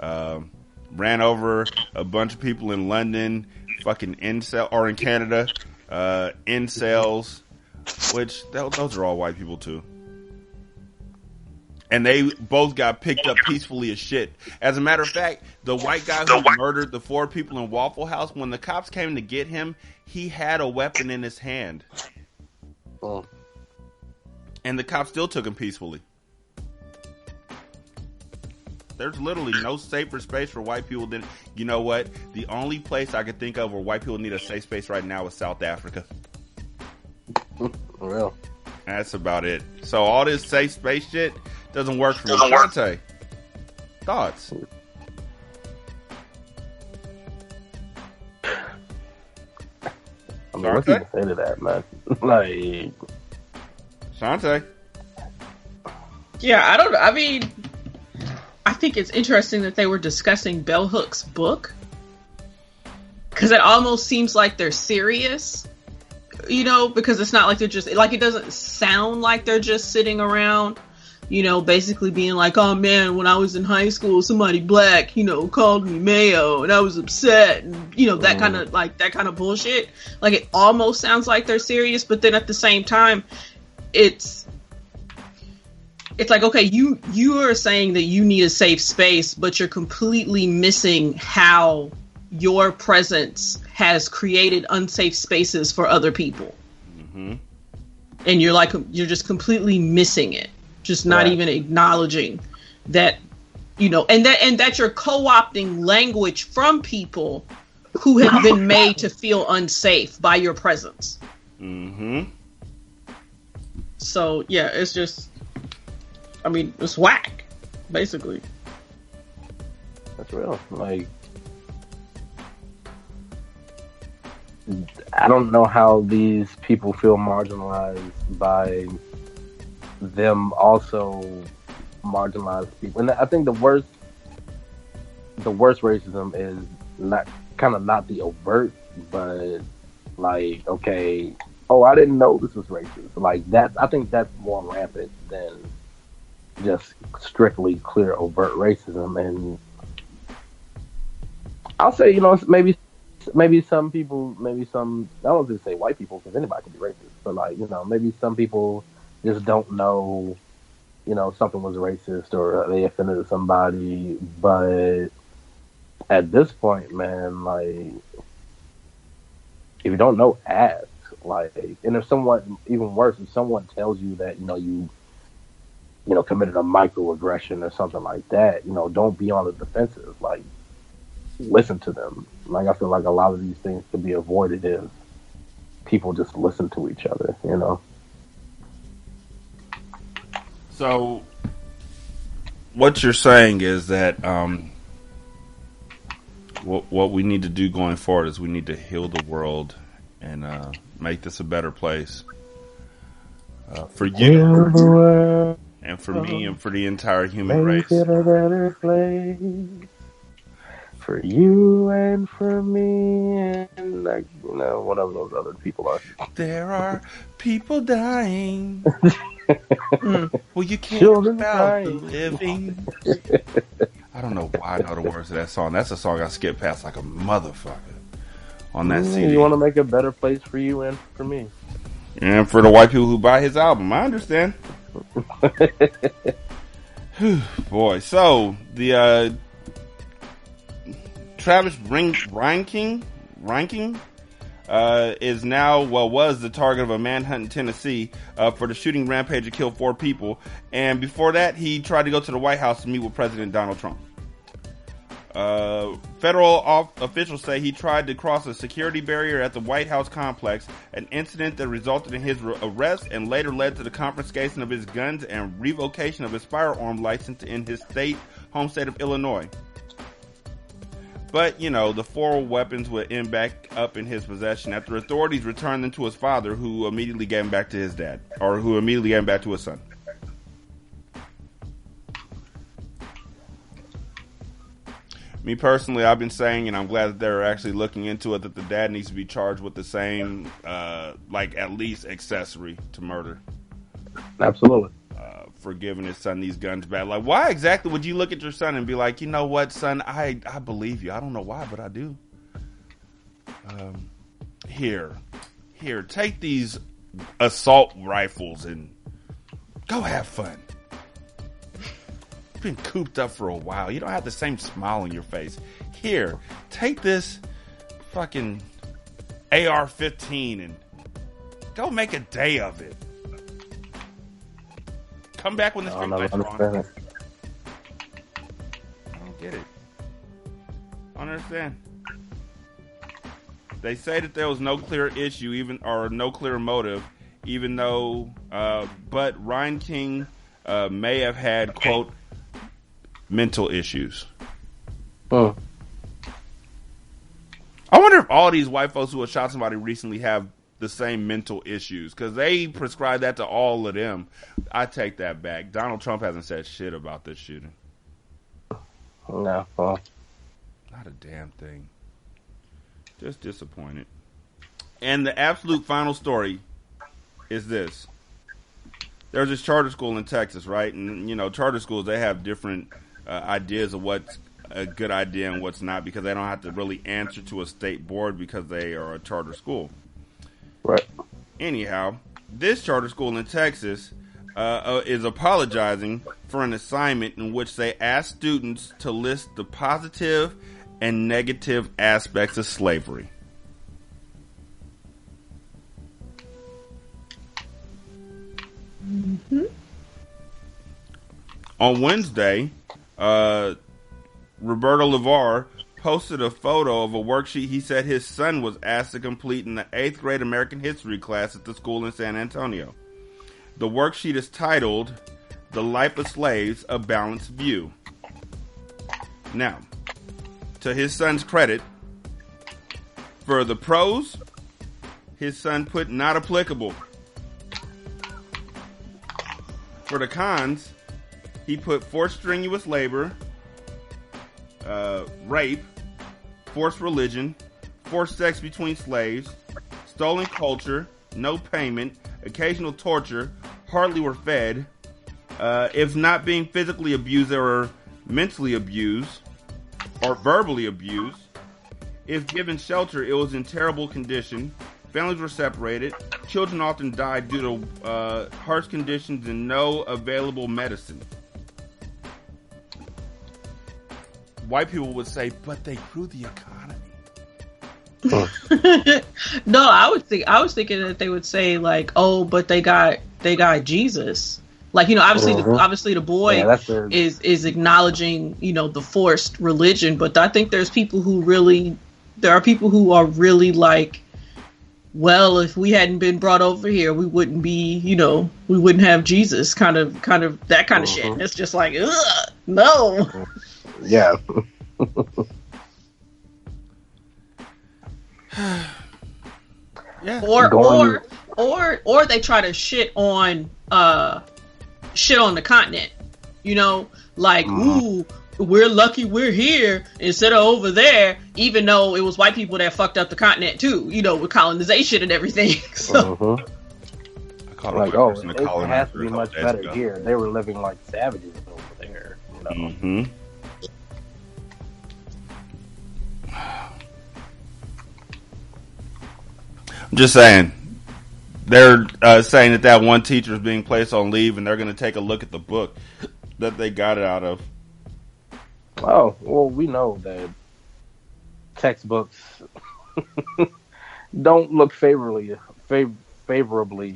ran over a bunch of people in London, fucking or in Canada, incels, which those are all white people too. And they both got picked up peacefully as shit. As a matter of fact, the white guy who murdered the 4 people in Waffle House, when the cops came to get him, he had a weapon in his hand. Oh. And the cops still took him peacefully. There's literally no safer space for white people than... You know what? The only place I could think of where white people need a safe space right now is South Africa. For real. That's about it. So all this safe space shit doesn't work for me. Shante, thoughts? I mean, what can you say to that, man? Like, Shante. Yeah, I think it's interesting that they were discussing Bell Hooks' book, because it almost seems like they're serious, you know, because it's not like they're just, like, it doesn't sound like they're just sitting around, you know, basically being like, oh man, when I was in high school, somebody black, you know, called me Mayo and I was upset, and, you know, that kind of bullshit. Like, it almost sounds like they're serious, but then at the same time, it's like, okay, you are saying that you need a safe space, but you're completely missing how your presence has created unsafe spaces for other people. Mm-hmm. And you're just completely missing it. Just not even acknowledging that, you know, and that you're co-opting language from people who have been made to feel unsafe by your presence. Mm-hmm. So, yeah, it's just, I mean, it's whack, basically. That's real. Like, I don't know how these people feel marginalized by them also marginalized people. And I think the worst racism is not the overt, but like, okay, oh, I didn't know this was racist. Like, that, I think that's more rampant than just strictly clear overt racism. And I'll say, you know, maybe some people, I don't want to say white people, because anybody can be racist, but like, you know, maybe some people just don't know, you know, something was racist or they offended somebody. But at this point, man, like, if you don't know, ask. Like, and if someone, even worse, if someone tells you that, you committed a microaggression or something like that, you know, don't be on the defensive. Like, listen to them. Like, I feel like a lot of these things could be avoided if people just listen to each other, you know? So, what you're saying is that what we need to do going forward is we need to heal the world and make this a better place for you and for me and for the entire human race. Make it a better place for you and for me and like whatever those other people are. There are people dying. Well, you can't Children about the crying. living. I don't know why I know the words of that song. That's a song I skipped past like a motherfucker on that CD. You want to make a better place for you and for me. And for the white people who buy his album. I understand. Boy, so the Travis Reinking is now, was the target of a manhunt in Tennessee for the shooting rampage that killed 4 people. And before that, he tried to go to the White House to meet with President Donald Trump. Federal officials say he tried to cross a security barrier at the White House complex, an incident that resulted in his arrest and later led to the confiscation of his guns and revocation of his firearm license in his home state of Illinois. But, the 4 weapons would end back up in his possession after authorities returned them to his father, who immediately gave them back to his dad, or who immediately gave them back to his son. Me personally, I've been saying, and I'm glad that they're actually looking into it, that the dad needs to be charged with the same, at least accessory to murder. Absolutely. For giving his son these guns back. Like, why exactly would you look at your son and be like, you know what, son, I believe you. I don't know why, but I do. Here, take these assault rifles and go have fun. You've been cooped up for a while. You don't have the same smile on your face. Here, take this fucking AR-15 and go make a day of it. Come back when the street lights are on. I don't get it. I don't understand. They say that there was no clear issue, or no clear motive, even though, but Ryan King may have had, quote, mental issues. Oh. I wonder if all these white folks who have shot somebody recently have the same mental issues, because they prescribe that to all of them. I take that back. Donald Trump hasn't said shit about this shooting. No. Not a damn thing. Just disappointed. And the absolute final story is this. There's this charter school in Texas, right? And, charter schools, they have different ideas of what's a good idea and what's not, because they don't have to really answer to a state board because they are a charter school. Right. Anyhow, this charter school in Texas is apologizing for an assignment in which they asked students to list the positive and negative aspects of slavery. Mm-hmm. On Wednesday, Roberto LeVar posted a photo of a worksheet he said his son was asked to complete in the 8th grade American history class at the school in San Antonio. The worksheet is titled, The Life of Slaves, A Balanced View. Now, to his son's credit, for the pros, his son put not applicable. For the cons, he put forced strenuous labor, rape, forced religion, forced sex between slaves, stolen culture, no payment, occasional torture, hardly were fed, if not being physically abused, they were mentally abused or verbally abused. If given shelter, it was in terrible condition. Families were separated. Children often died due to harsh conditions and no available medicine. White people would say, but they grew the economy. No, I was thinking that they would say like, oh, but they got Jesus. Like, obviously the boy is acknowledging, the forced religion, but I think there are people who are really like well, if we hadn't been brought over here, we wouldn't be, we wouldn't have Jesus, kind of that kind of shit. It's just like, ugh, no. Yeah. Yeah. Or they try to shit on the continent. Ooh, we're lucky we're here instead of over there, even though it was white people that fucked up the continent too, with colonization and everything. So like, it has to be much better here. They were living like savages over there, Mm-hmm. I'm just saying, they're saying that one teacher is being placed on leave, and they're going to take a look at the book that they got it out of. Oh, well, we know that textbooks don't look favorably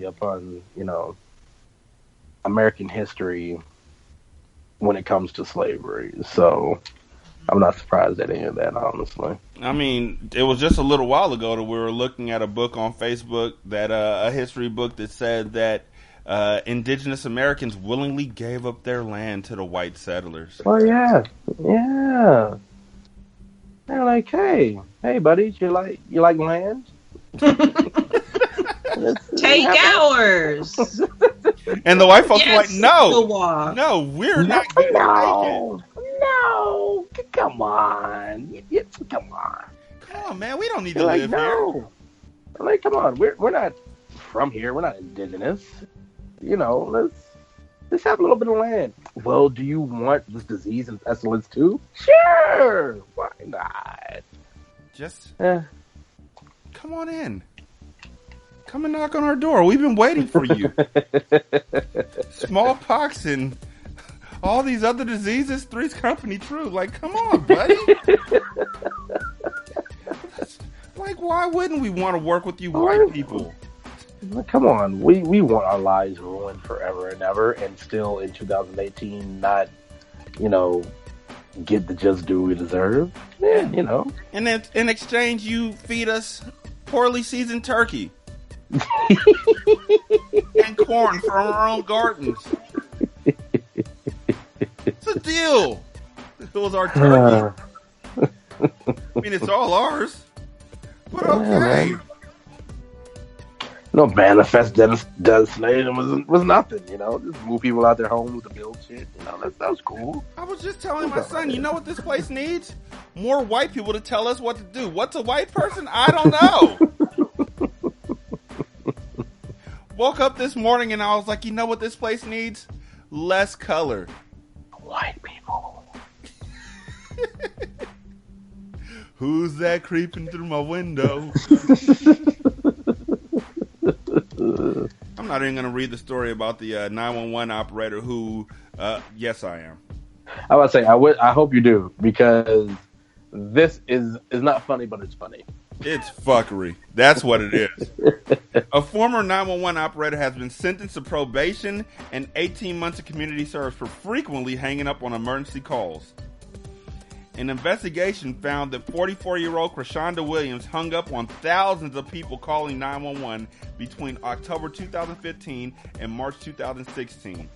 upon, American history when it comes to slavery. So I'm not surprised at any of that, honestly. I mean, it was just a little while ago that we were looking at a book on Facebook, that a history book that said that indigenous Americans willingly gave up their land to the white settlers. Oh yeah. They're like, hey, buddy, you like land? Take ours. And the white folks were like, no, we're not going to No, come on. Come on, man, we don't need to live here. I'm like, come on, we're not from here. We're not indigenous. Let's have a little bit of land. Well, do you want this disease and pestilence too? Sure, why not? Just come on in. Come and knock on our door. We've been waiting for you. Smallpox and all these other diseases, Three's Company true. Like, come on, buddy. Like, why wouldn't we want to work with you white people? Come on, we want our lives ruined forever and ever, and still in 2018 not, get the just due we deserve. Yeah, And then in exchange, you feed us poorly seasoned turkey. And corn from our own gardens. It's a deal. It was our turkey. I mean, it's all ours. But okay. Yeah, manifest devastation was nothing, just move people out their homes to build shit, that was cool. I was just telling my son, you know what this place needs? More white people to tell us what to do. What's a white person? I don't know. Woke up this morning and I was like, you know what this place needs? Less color. White people. Who's that creeping through my window? I'm not even going to read the story about the 911 operator who, yes, I am. I would say, I hope you do, because this is not funny, but it's funny. It's fuckery. That's what it is. A former 911 operator has been sentenced to probation and 18 months of community service for frequently hanging up on emergency calls. An investigation found that 44-year-old Krishonda Williams hung up on thousands of people calling 911 between October 2015 and March 2016.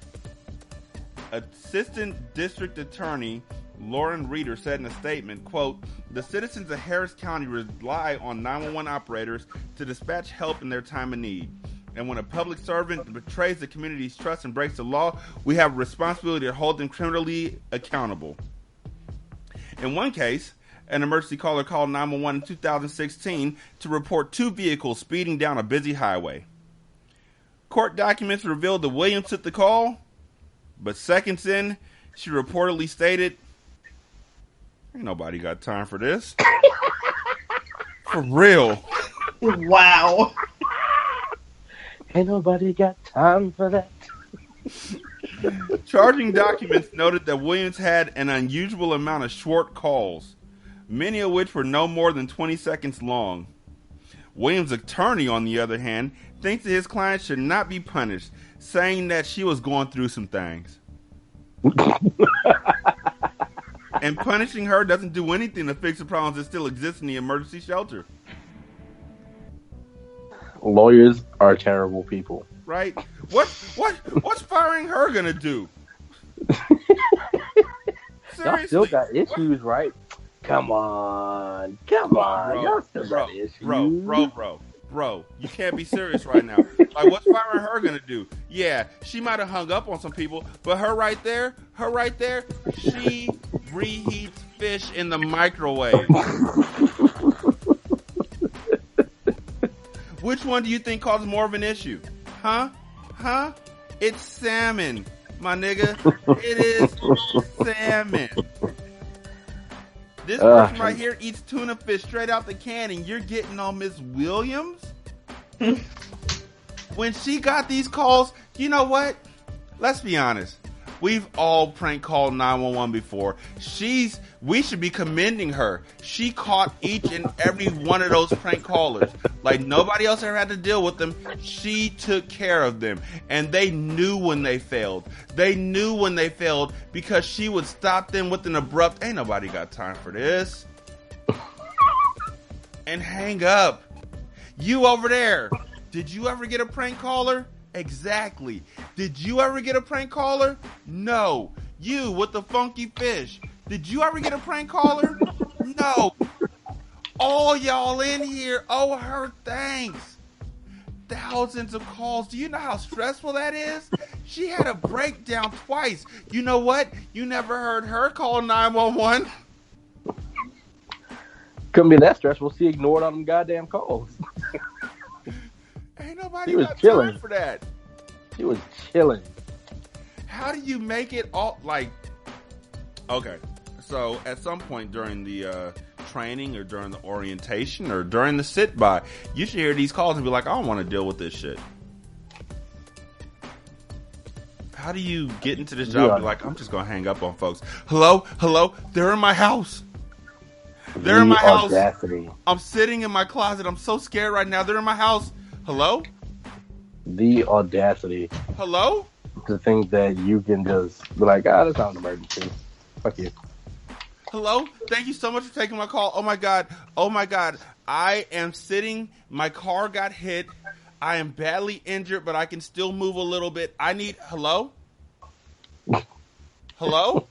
Assistant District Attorney Lauren Reeder said in a statement, quote, "The citizens of Harris County rely on 911 operators to dispatch help in their time of need. And when a public servant betrays the community's trust and breaks the law, we have a responsibility to hold them criminally accountable." In one case, an emergency caller called 911 in 2016 to report two vehicles speeding down a busy highway. Court documents revealed that Williams took the call, but seconds in, she reportedly stated, "Ain't nobody got time for this." For real. Wow. Ain't nobody got time for that. Charging documents noted that Williams had an unusual amount of short calls, many of which were no more than 20 seconds long. Williams' attorney, on the other hand, thinks that his client should not be punished, saying that she was going through some things. And punishing her doesn't do anything to fix the problems that still exist in the emergency shelter. Lawyers are terrible people. Right? What's firing her gonna do? Y'all still got issues, right? Come on. Bro, Y'all still got issues. Bro, you can't be serious right now. Like, what's firing her gonna do? Yeah, she might have hung up on some people, but her right there, she reheats fish in the microwave. Which one do you think causes more of an issue? Huh? It's salmon, my nigga. It is salmon. This person right here eats tuna fish straight out the can, and you're getting on Miss Williams? When she got these calls, you know what? Let's be honest. We've all prank called 911 before. We should be commending her. She caught each and every one of those prank callers. Like nobody else ever had to deal with them. She took care of them. And they knew when they failed. They knew when they failed because she would stop them with an abrupt, ain't nobody got time for this. And hang up. You over there, did you ever get a prank caller? Exactly. Did you ever get a prank caller? No. You with the funky fish. Did you ever get a prank caller? No. All y'all in here owe her thanks. Thousands of calls. Do you know how stressful that is? She had a breakdown twice. You know what? You never heard her call 911. Couldn't be that stressful. She ignored all them goddamn calls. Ain't nobody got time for that. She was chilling. How do you make it all like? Okay, so at some point during the training or during the orientation or during the sit-by, you should hear these calls and be like, I don't want to deal with this shit. How do you get into this job and be like, I'm just going to hang up on folks? Hello? They're in my house. They're in my house. I'm sitting in my closet. I'm so scared right now. They're in my house. Hello? The audacity. Hello? To think that you can just be like, that's not an emergency. Fuck you. Hello? Thank you so much for taking my call. Oh my God. I am sitting. My car got hit. I am badly injured, but I can still move a little bit. I need... Hello? Hello?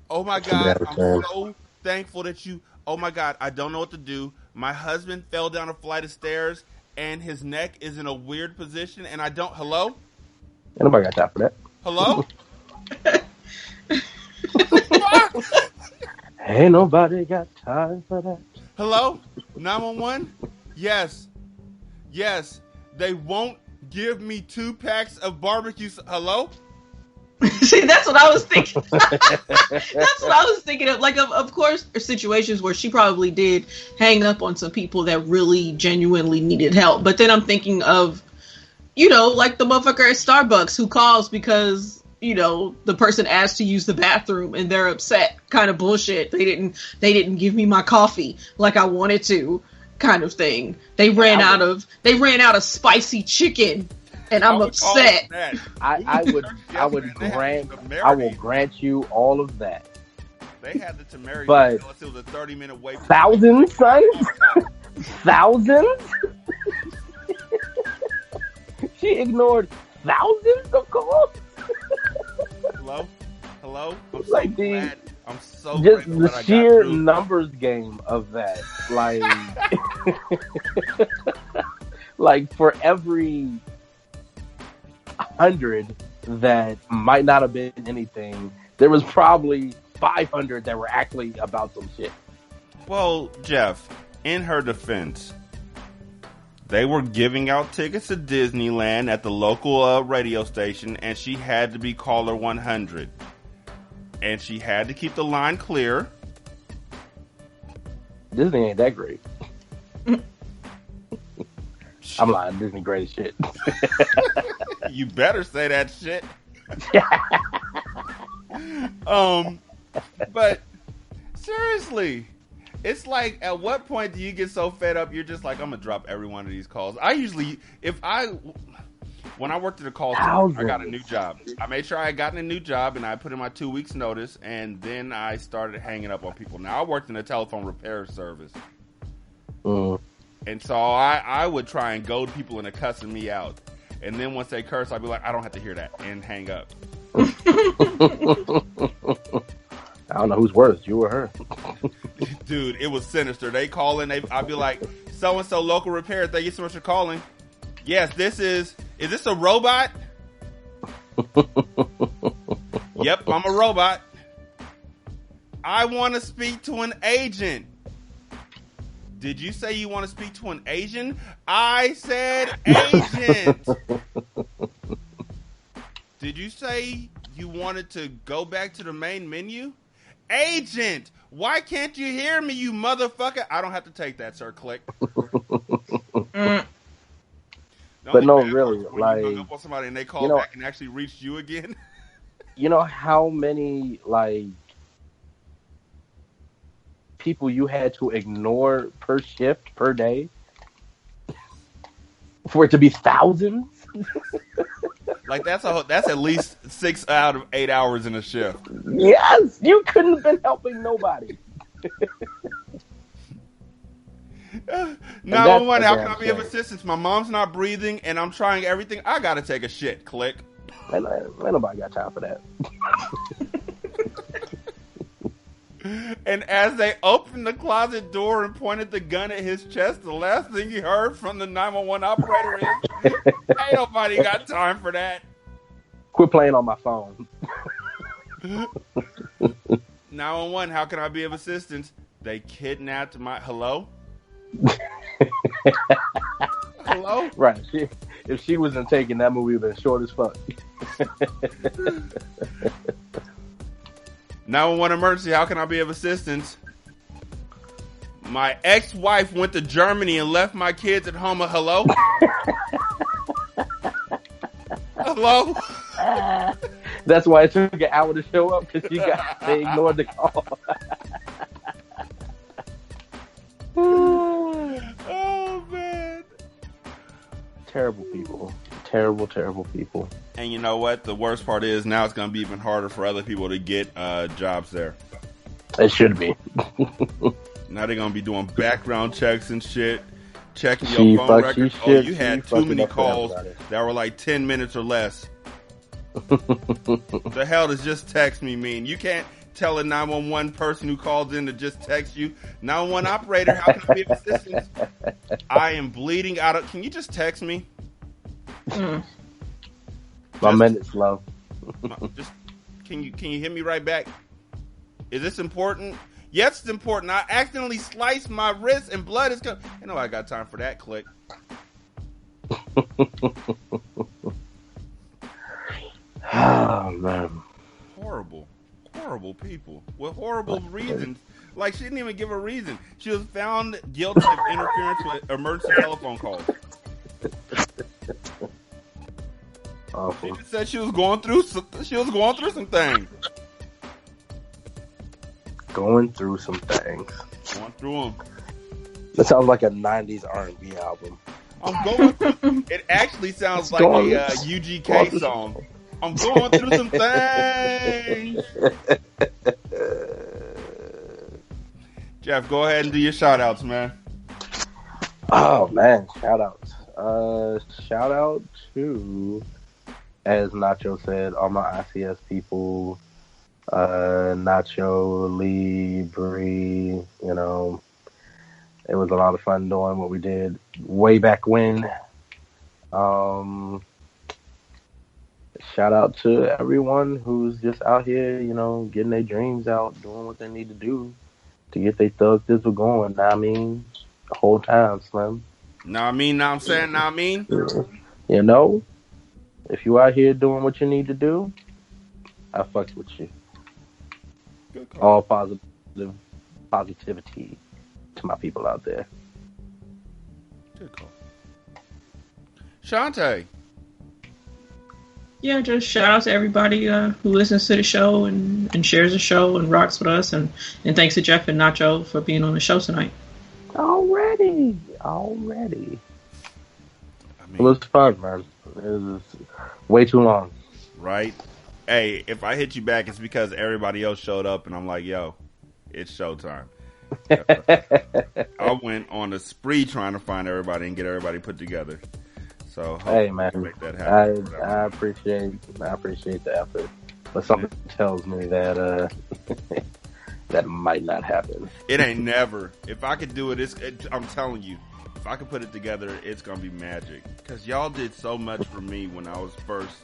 Oh my God. I'm so thankful that you... Oh my God. I don't know what to do. My husband fell down a flight of stairs and his neck is in a weird position and I don't... Hello? Ain't nobody got time for that. Hello? Ain't nobody got time for that. Hello? 911? Yes. They won't give me 2 packs of barbecue... Hello? See, that's what I was thinking. That's what I was thinking of. Like, of course, situations where she probably did hang up on some people that really genuinely needed help. But then I'm thinking of, like the motherfucker at Starbucks who calls because, the person asked to use the bathroom and they're upset. Kind of bullshit. They didn't give me my coffee like I wanted to, kind of thing. They ran out of spicy chicken. And I'm upset. I will grant you all of that. They had the temerity, but it was a 30-minute wait. Thousands, son? Thousands? She ignored thousands of calls? Hello? I'm so like glad. I'm so just grateful the that I sheer got through. Numbers game of that. Like, like for every 100 that might not have been anything, there was probably 500 that were actually about some shit. Well, Jeff, in her defense, they were giving out tickets to Disneyland at the local radio station, and she had to be caller 100. And she had to keep the line clear. Disney ain't that great. I'm lying. Disney great as shit. You better say that shit. But seriously, it's like, at what point do you get so fed up you're just like, I'm gonna drop every one of these calls? I usually, when I worked at a call center, I got a new job. I made sure I had gotten a new job and I put in my 2 weeks notice, and then I started hanging up on people. Now I worked in a telephone repair service. And so I would try and goad people into cussing me out. And then once they curse, I'd be like, I don't have to hear that, and hang up. I don't know who's worse, you or her. Dude, it was sinister. They call in, I'd be like, so-and-so local repair, thank you so much for calling. Yes, is this a robot? Yep, I'm a robot. I want to speak to an agent. Did you say you want to speak to an Asian? I said agent. Did you say you wanted to go back to the main menu? Agent, why can't you hear me, you motherfucker? I don't have to take that, sir. Click. But no, really, like, you hung up on somebody and they called back and actually reached you again. You know how many like people you had to ignore per shift per day for it to be thousands? Like that's at least 6 out of 8 hours in a shift. Yes, you couldn't have been helping nobody. 911, how can I be of assistance? My mom's not breathing and I'm trying everything. I gotta take a shit. Click. Ain't nobody got time for that. And as they opened the closet door and pointed the gun at his chest, the last thing he heard from the 911 operator is, ain't nobody got time for that. Quit playing on my phone. 911, how can I be of assistance? They kidnapped my... Hello? Hello? Right. If she wasn't taking that movie, would have been short as fuck. 911 emergency, how can I be of assistance? My ex-wife went to Germany and left my kids at home. Hello? Hello? That's why it took an hour to show up, because they ignored the call. Oh, man. Terrible people. Terrible, terrible people. And you know what? The worst part is now it's going to be even harder for other people to get jobs there. It should be. Now they're going to be doing background checks and shit, checking your phone records. Oh, you had too many calls that were like 10 minutes or less. The hell does just text me mean? You can't tell a 911 person who calls in to just text you. 911 operator, how can I be of assistance? I am bleeding out of... Can you just text me? My minute's low. Just can you hit me right back? Is this important? Yes, it's important. I accidentally sliced my wrist and blood is coming. You know I got time for that. Click. Oh man. Horrible people with horrible reasons. Like she didn't even give a reason. She was found guilty of interference with emergency telephone calls. Awful. She just said she was going through some things. Going through some things. Going through them. That sounds like a 90s R&B album. I'm going through. It actually sounds like a UGK song. I'm going through some things. Jeff, go ahead and do your shout outs, man. Oh man, shout outs. Shout out to, as Nacho said, all my ICS people, Nacho, Lee, Bree, you know, it was a lot of fun doing what we did way back when. Shout out to everyone who's just out here, you know, getting their dreams out, doing what they need to do to get their thug thistle going. Now I mean, the whole time, Slim. Now I mean, now I'm saying, now I mean. You know, if you out here doing what you need to do, I fucks with you. All positivity to my people out there. Good call. Shantae. Yeah, just shout out to everybody who listens to the show and shares the show and rocks with us, and thanks to Jeff and Nacho for being on the show tonight. Already. I mean, it was fun, man. It was way too long. Right? Hey, if I hit you back, it's because everybody else showed up, and I'm like, yo, it's showtime. I went on a spree trying to find everybody and get everybody put together. So hey man, make that happen. I appreciate the effort, but something tells me that that might not happen. It ain't never. If I could do it, I'm telling you, if I could put it together, it's gonna be magic. Because y'all did so much for me when I was first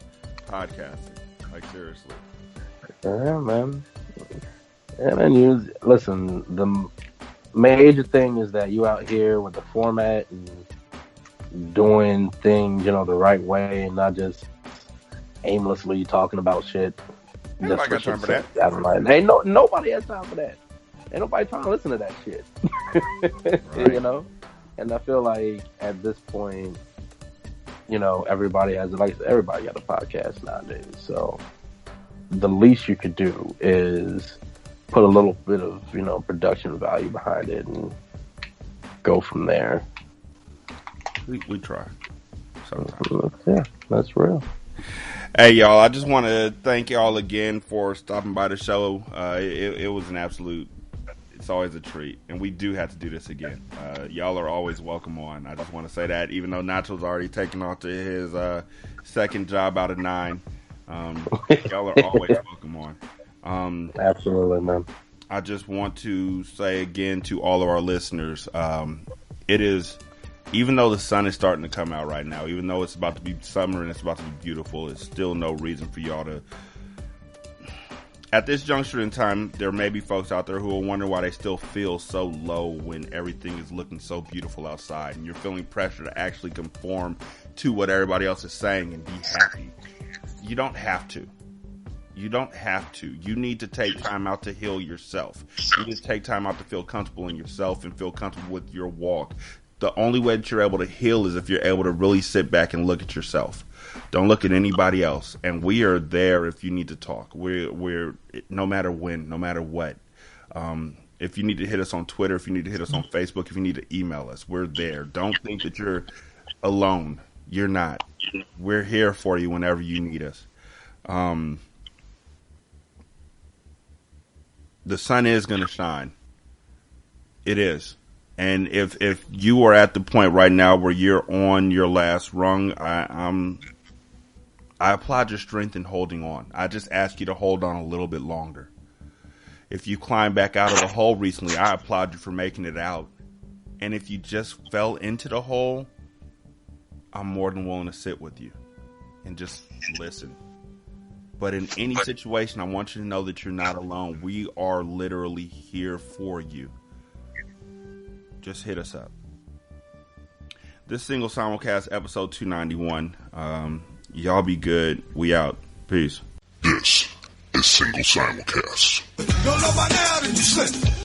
podcasting. Like seriously. Yeah, man. Yeah, man. You listen. The major thing is that you out here with the format and doing things, the right way, and not just aimlessly talking about shit. Nobody got time for that. Ain't nobody has time for that. Ain't nobody trying to listen to that shit. Right. And I feel like at this point, everybody has everybody got a podcast nowadays. So the least you could do is put a little bit of production value behind it and go from there. We try sometimes. Yeah, that's real. Hey y'all, I just want to thank y'all again for stopping by the show. It was an absolute, it's always a treat, and we do have to do this again. Y'all are always welcome on. I just want to say that, even though Nacho's already taken off to his second job out of 9, y'all are always welcome on. Absolutely, man. I just want to say again to all of our listeners, it is, even though the sun is starting to come out right now, even though it's about to be summer and it's about to be beautiful, it's still no reason for y'all to, at this juncture in time, there may be folks out there who will wonder why they still feel so low when everything is looking so beautiful outside and you're feeling pressure to actually conform to what everybody else is saying and be happy. You don't have to. You don't have to. You need to take time out to heal yourself. You need to take time out to feel comfortable in yourself and feel comfortable with your walk. The only way that you're able to heal is if you're able to really sit back and look at yourself. Don't look at anybody else. And we are there if you need to talk. We're no matter when, no matter what. If you need to hit us on Twitter, if you need to hit us on Facebook, if you need to email us, we're there. Don't think that you're alone. You're not. We're here for you whenever you need us. The sun is going to shine. It is. And if you are at the point right now where you're on your last rung, I applaud your strength in holding on. I just ask you to hold on a little bit longer. If you climbed back out of the hole recently, I applaud you for making it out. And if you just fell into the hole, I'm more than willing to sit with you and just listen. But in any situation, I want you to know that you're not alone. We are literally here for you. Just hit us up. This single simulcast, episode 291. Y'all be good. We out. Peace. This is Single Simulcast. Don't know by now that you slip.